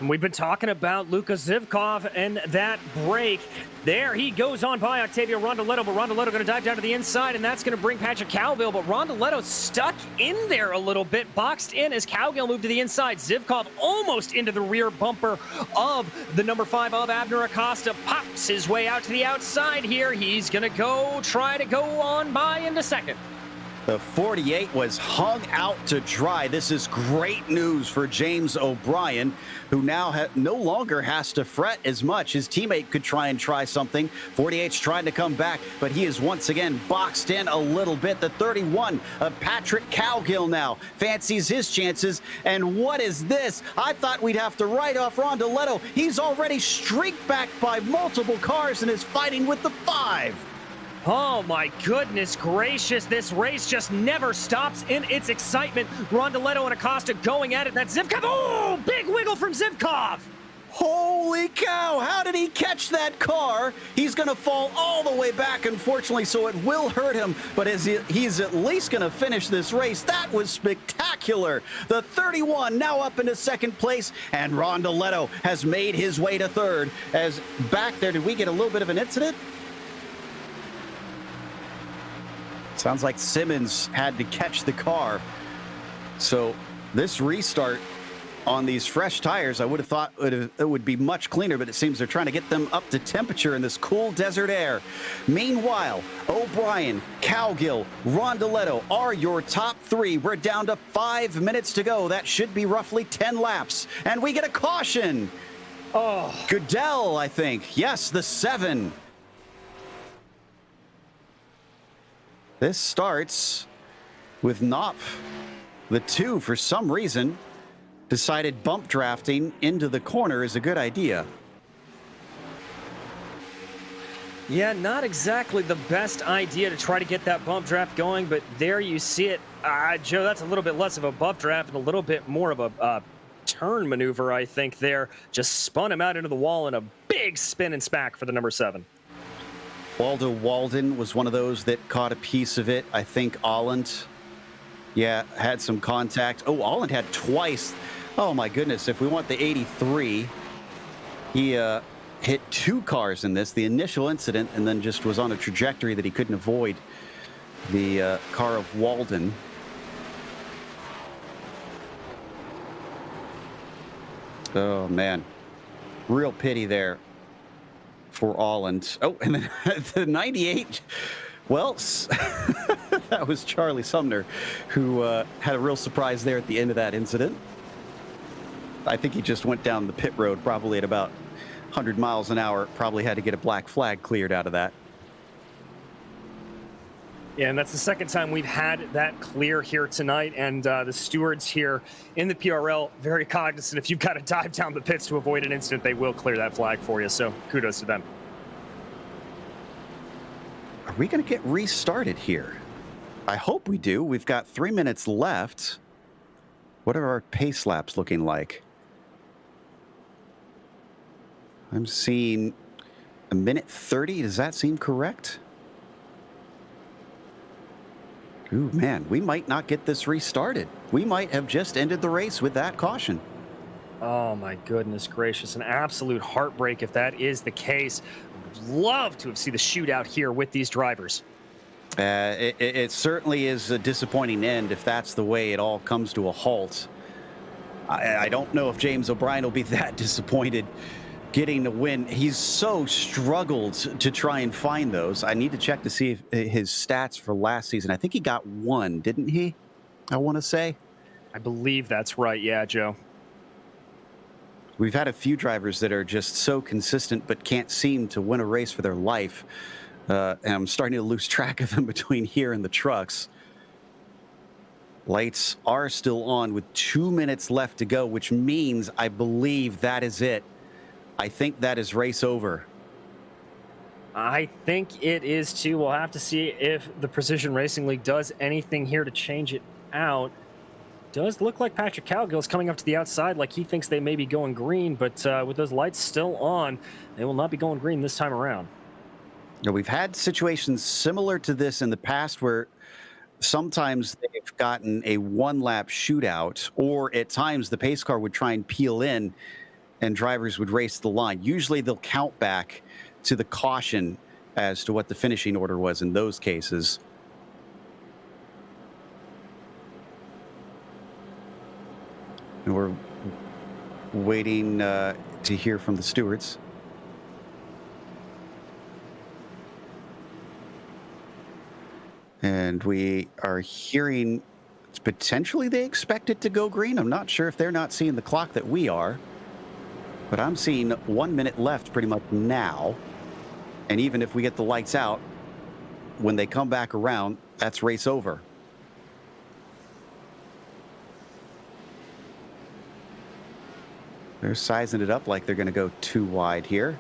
We've been talking about Luka Zivkov and that break. There he goes on by Octavio Rondoletto, but Rondoletto going to dive down to the inside, and that's going to bring Patrick Cowgill, but Rondoletto stuck in there a little bit, boxed in as Cowgill moved to the inside. Zivkov almost into the rear bumper of the number 5 of Abner Acosta, pops his way out to the outside here. He's going to try to go on by into 2nd. The 48 was hung out to dry. This is great news for James O'Brien, who now no longer has to fret as much. His teammate could try something. 48's trying to come back, but he is once again boxed in a little bit. The 31 of Patrick Cowgill now fancies his chances. And what is this? I thought we'd have to write off Rondoletto. He's already streaked back by multiple cars and is fighting with the 5. Oh my goodness gracious, this race just never stops in its excitement. Rondoletto and Acosta going at it. That's Zivkov. Oh, big wiggle from Zivkov. Holy cow, how did he catch that car? He's going to fall all the way back, unfortunately, so it will hurt him, but he's at least going to finish this race. That was spectacular. The 31 now up into 2nd place, and Rondoletto has made his way to 3rd. As back there, did we get a little bit of an incident? Sounds like Simmons had to catch the car. So this restart on these fresh tires, I would have thought it would be much cleaner, but it seems they're trying to get them up to temperature in this cool desert air. Meanwhile, O'Brien, Cowgill, Rondoletto are your top 3. We're down to 5 minutes to go. That should be roughly 10 laps. And we get a caution. Oh, Goodell, I think. Yes, the 7. This starts with Knopf. The 2, for some reason, decided bump drafting into the corner is a good idea. yeah, not exactly the best idea to try to get that bump draft going, but there you see it. Joe, that's a little bit less of a bump draft and a little bit more of a turn maneuver, I think, there. Just spun him out into the wall in a big spin and spack for the number 7. Waldo Walden was one of those that caught a piece of it. I think Alland, yeah, had some contact. Oh, Alland had twice. Oh, my goodness. If we want the 83, he hit 2 cars in this, the initial incident, and then just was on a trajectory that he couldn't avoid the car of Walden. Oh, man. Real pity there for Alland. Oh, and then the 98. Well, that was Charlie Sumner, who had a real surprise there at the end of that incident. I think he just went down the pit road probably at about 100 miles an hour. Probably had to get a black flag cleared out of that. Yeah, and that's the second time we've had that clear here tonight, and the stewards here in the PRL very cognizant. If you've got to dive down the pits to avoid an incident, they will clear that flag for you, so kudos to them. Are we going to get restarted here? I hope we do. We've got 3 minutes left. What are our pace laps looking like? I'm seeing a minute 30. Does that seem correct? Ooh, man, we might not get this restarted. We might have just ended the race with that caution. Oh, my goodness gracious. An absolute heartbreak if that is the case. I would love to have seen the shootout here with these drivers. It certainly is a disappointing end if that's the way it all comes to a halt. I don't know if James O'Brien will be that disappointed getting the win. He's so struggled to try and find those. I need to check to see if his stats for last season. I think he got 1, didn't he? I want to say. I believe that's right. Yeah, Joe. We've had a few drivers that are just so consistent but can't seem to win a race for their life. And I'm starting to lose track of them between here and the trucks. Lights are still on with 2 minutes left to go, which means I believe that is it. I think that is race over. I think it is too. We'll have to see if the Precision Racing League does anything here to change it out. Does look like Patrick Cowgill's coming up to the outside like he thinks they may be going green, but with those lights still on, they will not be going green this time around. Now, we've had situations similar to this in the past where sometimes they've gotten a 1-lap shootout, or at times the pace car would try and peel in and drivers would race the line. Usually they'll count back to the caution as to what the finishing order was in those cases. And we're waiting to hear from the stewards. And we are hearing potentially they expect it to go green. I'm not sure if they're not seeing the clock that we are. But I'm seeing 1 minute left pretty much now. And even if we get the lights out, when they come back around, that's race over. They're sizing it up like they're going to go too wide here.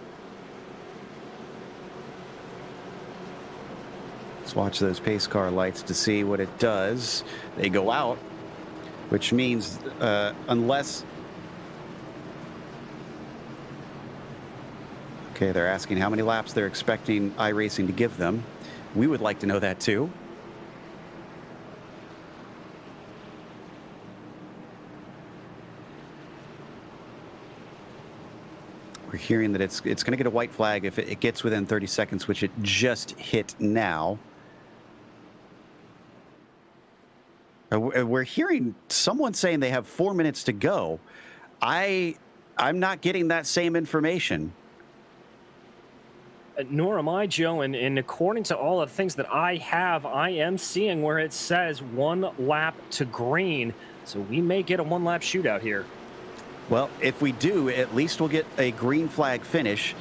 Let's watch those pace car lights to see what it does. They go out, which means unless... Okay, they're asking how many laps they're expecting iRacing to give them. We would like to know that too. We're hearing that it's going to get a white flag if it gets within 30 seconds, which it just hit now. We're hearing someone saying they have 4 minutes to go. I'm not getting that same information. Nor am I, Joe, and according to all of the things that I have, I am seeing where it says 1 lap to green. So we may get a 1-lap shootout here. Well, if we do, at least we'll get a green flag finish,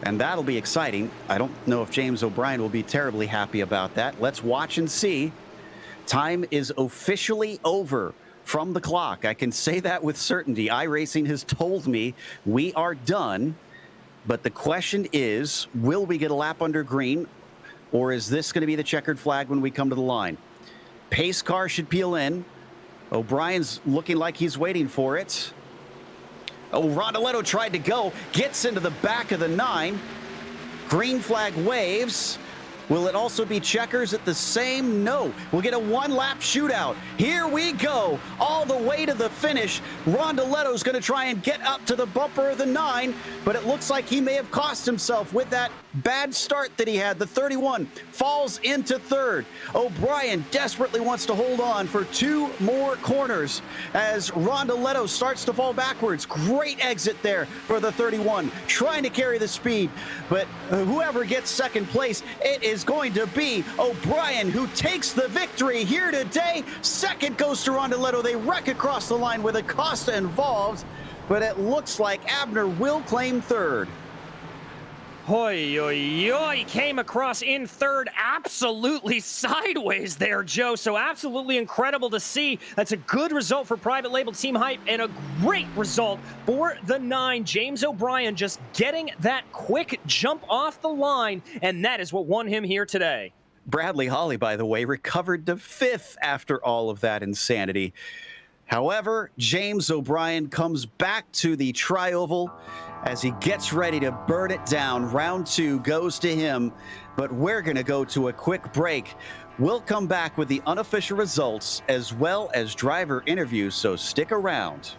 and that'll be exciting. I don't know if James O'Brien will be terribly happy about that. Let's watch and see. Time is officially over from the clock. I can say that with certainty. iRacing has told me we are done, but the question is, will we get a lap under green, or is this going to be the checkered flag when we come to the line? Pace car should peel in. O'Brien's looking like he's waiting for it. Oh, Rondoletto tried to go, gets into the back of the 9. Green flag waves. Will it also be checkers at the same? No. We'll get a one-lap shootout. Here we go, all the way to the finish. Rondoletto's going to try and get up to the bumper of the 9, but it looks like he may have cost himself with that bad start that he had. The 31 falls into third. O'Brien desperately wants to hold on for 2 more corners as Rondoletto starts to fall backwards. Great exit there for the 31, trying to carry the speed, but whoever gets second place, it is going to be O'Brien who takes the victory here today. Second goes to Rondoletto. They wreck across the line with Acosta involved, but it looks like Abner will claim third. Hoi, oi, oi, came across in third, absolutely sideways there, Joe. So absolutely incredible to see. That's a good result for private label Team Hype and a great result for the 9. James O'Brien just getting that quick jump off the line, and that is what won him here today. Bradley Holly, by the way, recovered to 5th after all of that insanity. However, James O'Brien comes back to the tri-oval as he gets ready to burn it down. Round 2 goes to him, but we're going to go to a quick break. We'll come back with the unofficial results as well as driver interviews, so stick around.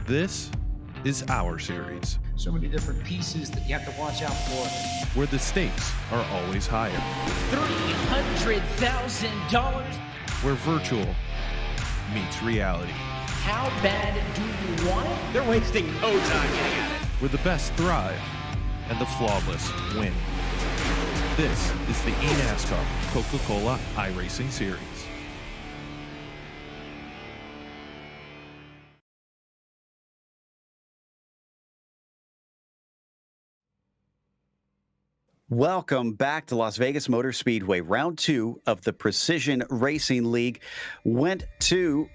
This is our series, So many different pieces that you have to watch out for. where the stakes are always higher, $300,000. where virtual meets reality, How bad do you want it? They're wasting no time getting at it. where the best thrive and the flawless win. This is the NASCAR Coca-Cola iRacing Series. Welcome back to Las Vegas Motor Speedway. Round 2 of the Precision Racing League went to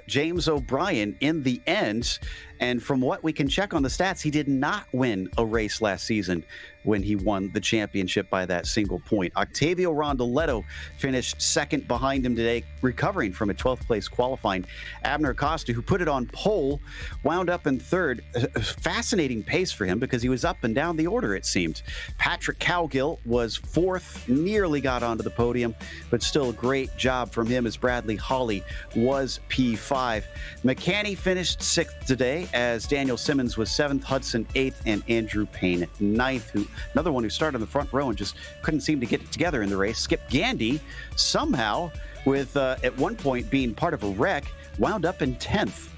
James O'Brien in the end. And from what we can check on the stats, he did not win a race last season when he won the championship by that single point. Octavio Rondoletto finished second behind him today, recovering from a 12th place qualifying. Abner Acosta, who put it on pole, wound up in third. A fascinating pace for him because he was up and down the order, it seemed. Patrick Cowgill was 4th, nearly got onto the podium, but still a great job from him as Bradley Holly was P5. McCanny finished 6th today as Daniel Simmons was 7th, Hudson 8th, and Andrew Payne 9th, another one who started in the front row and just couldn't seem to get it together in the race. Skip Gandy, somehow, with at one point being part of a wreck, wound up in 10th.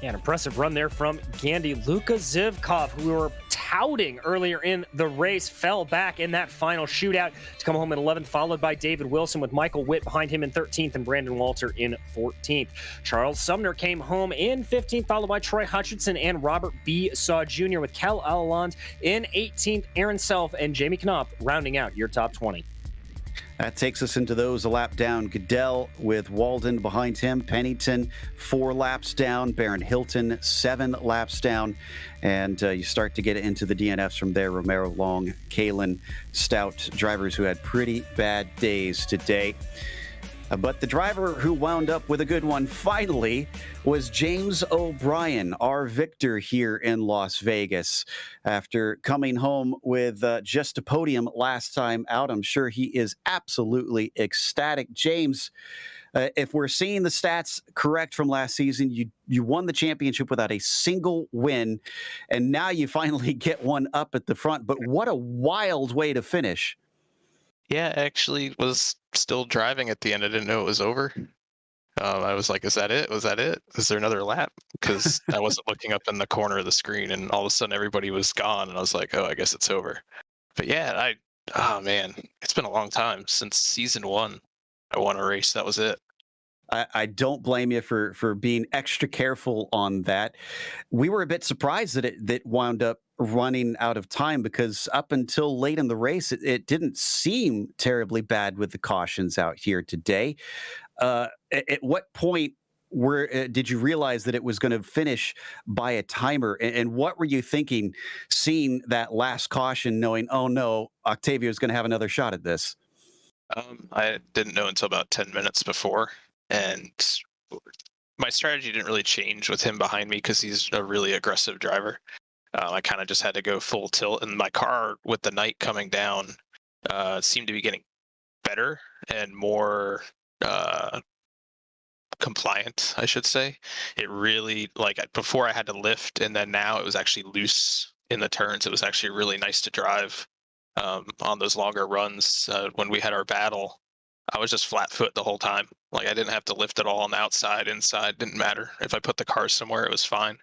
Yeah, an impressive run there from Gandy. Luka Zivkov, who we were touting earlier in the race, fell back in that final shootout to come home in 11th, followed by David Wilson with Michael Witt behind him in 13th and Brandon Walter in 14th. Charles Sumner came home in 15th, followed by Troy Hutchinson and Robert B. Saw Jr. with Kel Alalond in 18th, Aaron Self and Jamie Knopf rounding out your top 20. That takes us into those a lap down. Goodell with Walden behind him. Pennington 4 laps down. Baron Hilton 7 laps down. And you start to get into the DNFs from there. Romero, Long, Kalen, Stout, drivers who had pretty bad days today. But the driver who wound up with a good one finally was James O'Brien, our victor here in Las Vegas. After coming home with just a podium last time out, I'm sure he is absolutely ecstatic. James, if we're seeing the stats correct from last season, you won the championship without a single win, and now you finally get one up at the front. But what a wild way to finish. Yeah, I actually was still driving at the end. I didn't know it was over. I was like, is that it? Was that it? Is there another lap? Because I wasn't looking up in the corner of the screen, and all of a sudden everybody was gone, and I was like, oh, I guess it's over. But yeah, oh man, it's been a long time since season 1. I won a race. That was it. I don't blame you for being extra careful on that. We were a bit surprised that wound up running out of time, because up until late in the race, it didn't seem terribly bad with the cautions out here today. At what point did you realize that it was going to finish by a timer? And what were you thinking, seeing that last caution, knowing, oh no, Octavio is going to have another shot at this? I didn't know until about 10 minutes before. And my strategy didn't really change with him behind me because he's a really aggressive driver. I kind of just had to go full tilt, and my car with the night coming down seemed to be getting better and more compliant, I should say. It really, like, before I had to lift, and then now it was actually loose in the turns. It was actually really nice to drive on those longer runs. When we had our battle, I was just flat foot the whole time. Like, I didn't have to lift at all on the outside, inside, didn't matter. If I put the car somewhere, it was fine.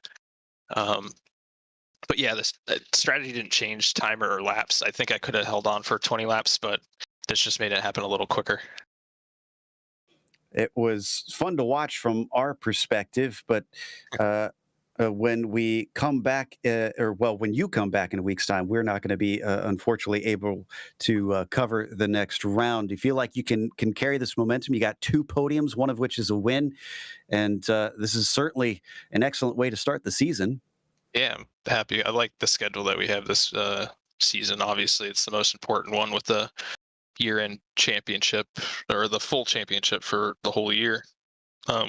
But yeah, this strategy didn't change timer or laps. I think I could have held on for 20 laps, but this just made it happen a little quicker. It was fun to watch from our perspective, but when we come back, when you come back in a week's time, we're not going to be, unfortunately, able to cover the next round. Do you feel like you can carry this momentum? You got 2 podiums, one of which is a win, and this is certainly an excellent way to start the season. Yeah, I'm happy. I like the schedule that we have this season. Obviously, it's the most important one with the year-end championship, or the full championship for the whole year.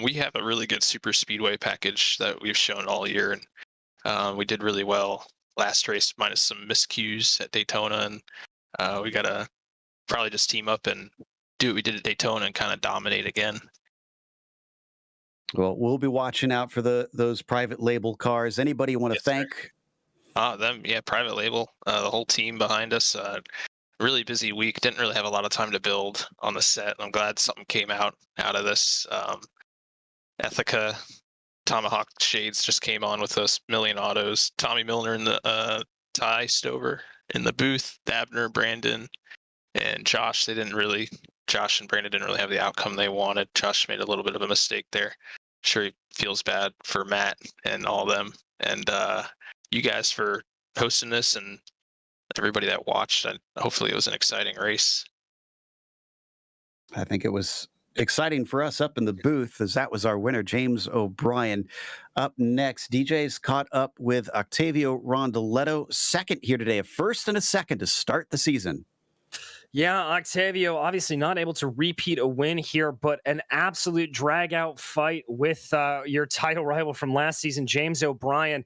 We have a really good super speedway package that we've shown all year, and we did really well last race, minus some miscues at Daytona, and we gotta probably just team up and do what we did at Daytona and kind of dominate again. Well, we'll be watching out for those private label cars. Anybody you want to thank? Them, yeah, private label, the whole team behind us. Really busy week. Didn't really have a lot of time to build on the set. I'm glad something came out of this. Ethica, Tomahawk Shades just came on with us. Million Autos, Tommy Milner in the Ty Stover in the booth. Dabner, Brandon, and Josh. Josh and Brandon didn't really have the outcome they wanted. Josh made a little bit of a mistake there. Sure, he feels bad for Matt and all them, and you guys for hosting this, and everybody that watched. Hopefully it was an exciting race. I think it was exciting for us up in the booth, as that was our winner, James O'Brien. Up next, DJ's caught up with Octavio Rondoletto, second here today, a first and a second to start the season. Yeah, Octavio obviously not able to repeat a win here, but an absolute drag-out fight with your title rival from last season, James O'Brien.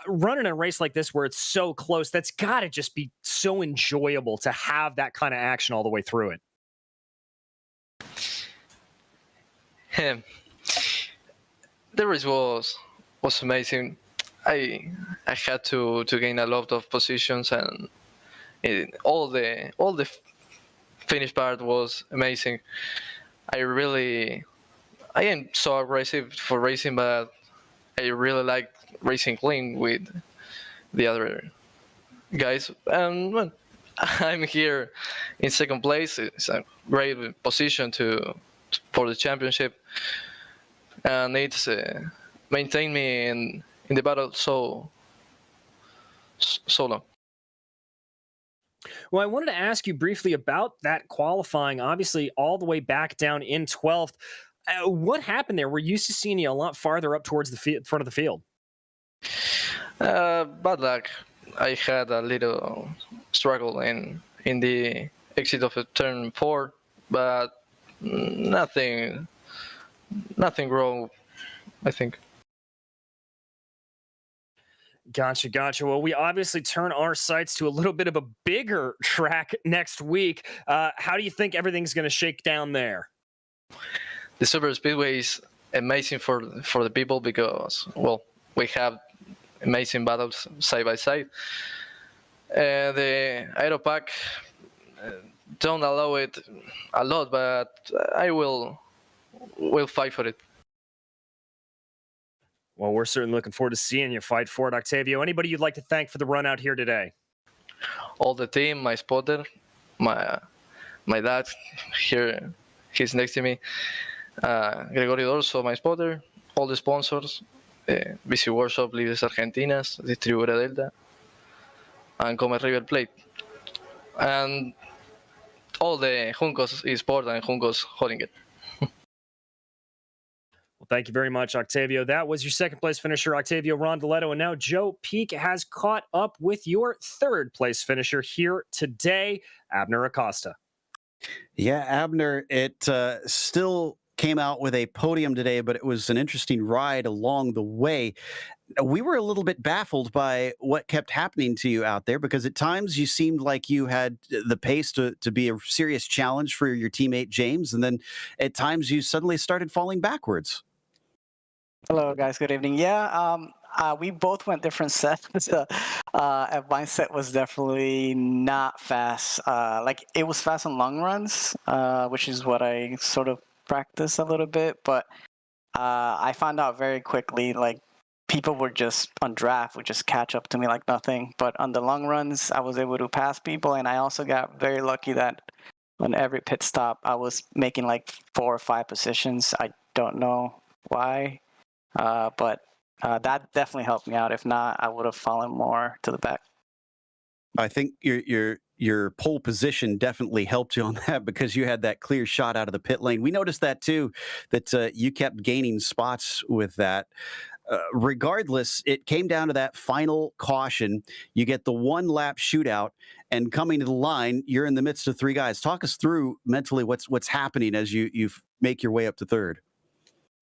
Running a race like this where it's so close, that's got to just be so enjoyable to have that kind of action all the way through it. The race was amazing. I had to gain a lot of positions, and all the finish part was amazing. I am so aggressive for racing, but I really like racing clean with the other guys. And well, I'm here in second place. It's a great position for the championship, and it's maintained me in the battle so long. Well, I wanted to ask you briefly about that qualifying, obviously, all the way back down in 12th. What happened there? We're used to seeing you a lot farther up towards the front of the field. Bad luck. I had a little struggle in the exit of turn 4, but nothing wrong, I think. Gotcha. Well, we obviously turn our sights to a little bit of a bigger track next week. How do you think everything's going to shake down there? The Super Speedway is amazing for the people because, well, we have amazing battles side by side. The Aeropack don't allow it a lot, but I will fight for it. Well, we're certainly looking forward to seeing you fight for it, Octavio. Anybody you'd like to thank for the run out here today? All the team, my spotter, my dad here, he's next to me. Gregorio Dorso, my spotter, all the sponsors, BC Workshop, Libres Argentinas, Distribuidora Delta, and Come River Plate, and all the Juncos eSports and Juncos Holding. Well, thank you very much, Octavio. That was your second place finisher, Octavio Rondoletto. And now Joe Peak has caught up with your third place finisher here today, Abner Acosta. Yeah, Abner, it still came out with a podium today, but it was an interesting ride along the way. We were a little bit baffled by what kept happening to you out there, because at times you seemed like you had the pace to be a serious challenge for your teammate James, and then at times you suddenly started falling backwards. Hello, guys. Good evening. Yeah, we both went different sets. And my set was definitely not fast. Like, it was fast on long runs, which is what I sort of practice a little bit. But I found out very quickly, like, people were just on draft would just catch up to me like nothing. But on the long runs, I was able to pass people, and I also got very lucky that on every pit stop, I was making like 4 or 5 positions. I don't know why. But that definitely helped me out. If not, I would have fallen more to the back. I think your pole position definitely helped you on that, because you had that clear shot out of the pit lane. We noticed that too, that you kept gaining spots with that. Regardless, it came down to that final caution. You get the 1 lap shootout, and coming to the line, you're in the midst of 3 guys. Talk us through mentally what's happening as you make your way up to third.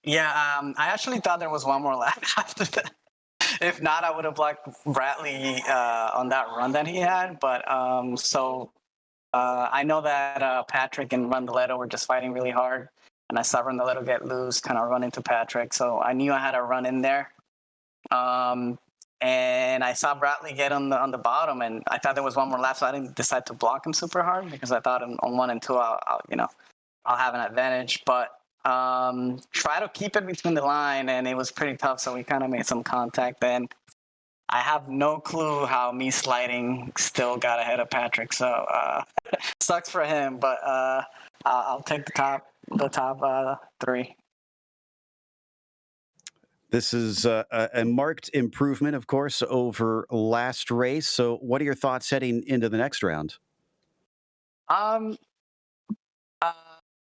Yeah, I actually thought there was 1 more lap after that. If not, I would have blocked Bradley on that run that he had. But I know that Patrick and Rondoletto were just fighting really hard, and I saw Rondoletto get loose, kind of run into Patrick. So I knew I had to run in there. And I saw Bradley get on the bottom, and I thought there was 1 more lap, so I didn't decide to block him super hard, because I thought on 1 and 2 I'll have an advantage. But try to keep it between the line, and it was pretty tough, so we kind of made some contact then. I have no clue how me sliding still got ahead of Patrick, so sucks for him, but I'll take the top 3. This is a marked improvement, of course, over last race. So what are your thoughts heading into the next round?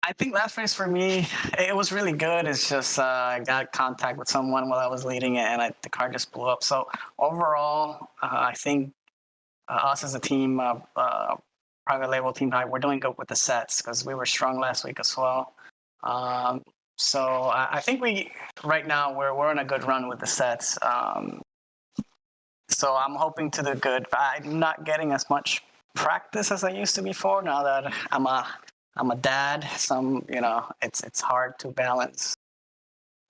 I think last race for me, it was really good. It's just I got contact with someone while I was leading it, and the car just blew up. So overall, I think us as a team, private label team, we're doing good with the sets, because we were strong last week as well. So I think right now we're on a good run with the sets. So I'm hoping to do good. I'm not getting as much practice as I used to before, now that I'm a dad. It's hard to balance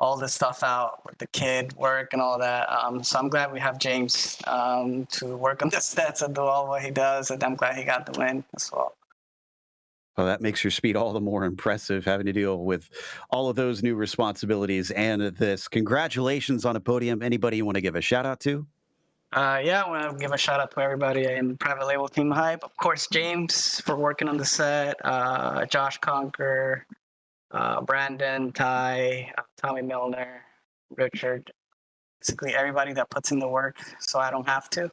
all this stuff out with the kid work and all that. So I'm glad we have James to work on the stats and do all what he does, and I'm glad he got the win as well. Well, that makes your speed all the more impressive, having to deal with all of those new responsibilities and this. Congratulations on a podium. Anybody you want to give a shout out to? Yeah, I want to give a shout out to everybody in private label team hype. Of course, James for working on the set, Josh Conker, Brandon, Ty, Tommy Milner, Richard, basically everybody that puts in the work so I don't have to.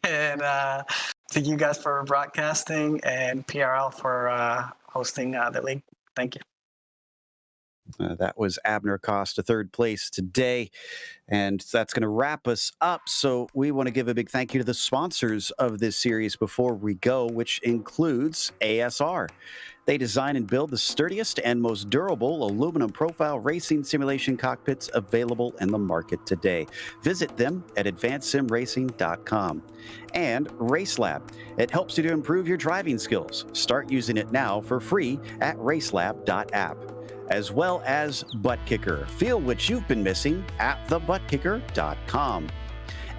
And to you guys for broadcasting and PRL for hosting the league. Thank you. That was Abner Costa, third place today. And that's going to wrap us up. So we want to give a big thank you to the sponsors of this series before we go, which includes ASR. They design and build the sturdiest and most durable aluminum profile racing simulation cockpits available in the market today. Visit them at advancedsimracing.com. And RaceLab. It helps you to improve your driving skills. Start using it now for free at RaceLab.app. As well as ButtKicker. Feel what you've been missing at thebuttkicker.com.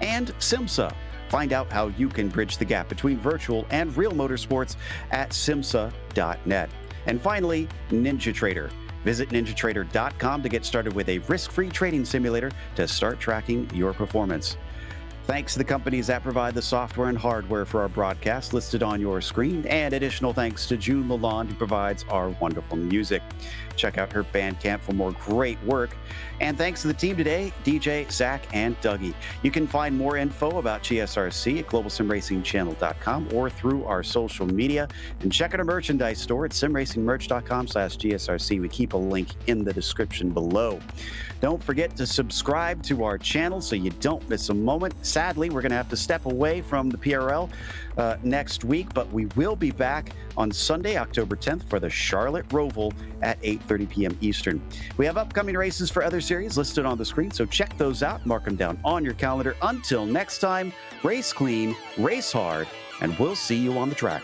And SimMSA. Find out how you can bridge the gap between virtual and real motorsports at SIMMSA.net. And finally, NinjaTrader. Visit ninjatrader.com to get started with a risk-free trading simulator to start tracking your performance. Thanks to the companies that provide the software and hardware for our broadcast listed on your screen, and additional thanks to June Lalonde, who provides our wonderful music. Check out her Bandcamp for more great work. And thanks to the team today, DJ, Zach, and Dougie. You can find more info about GSRC at globalsimracingchannel.com or through our social media. And check out our merchandise store at simracingmerch.com/GSRC. We keep a link in the description below. Don't forget to subscribe to our channel so you don't miss a moment. Sadly, we're going to have to step away from the PRL next week, but we will be back on Sunday, October 10th for the Charlotte Roval at 8:30 p.m. Eastern. We have upcoming races for other series listed on the screen, so check those out, mark them down on your calendar. Until next time, race clean, race hard, and we'll see you on the track.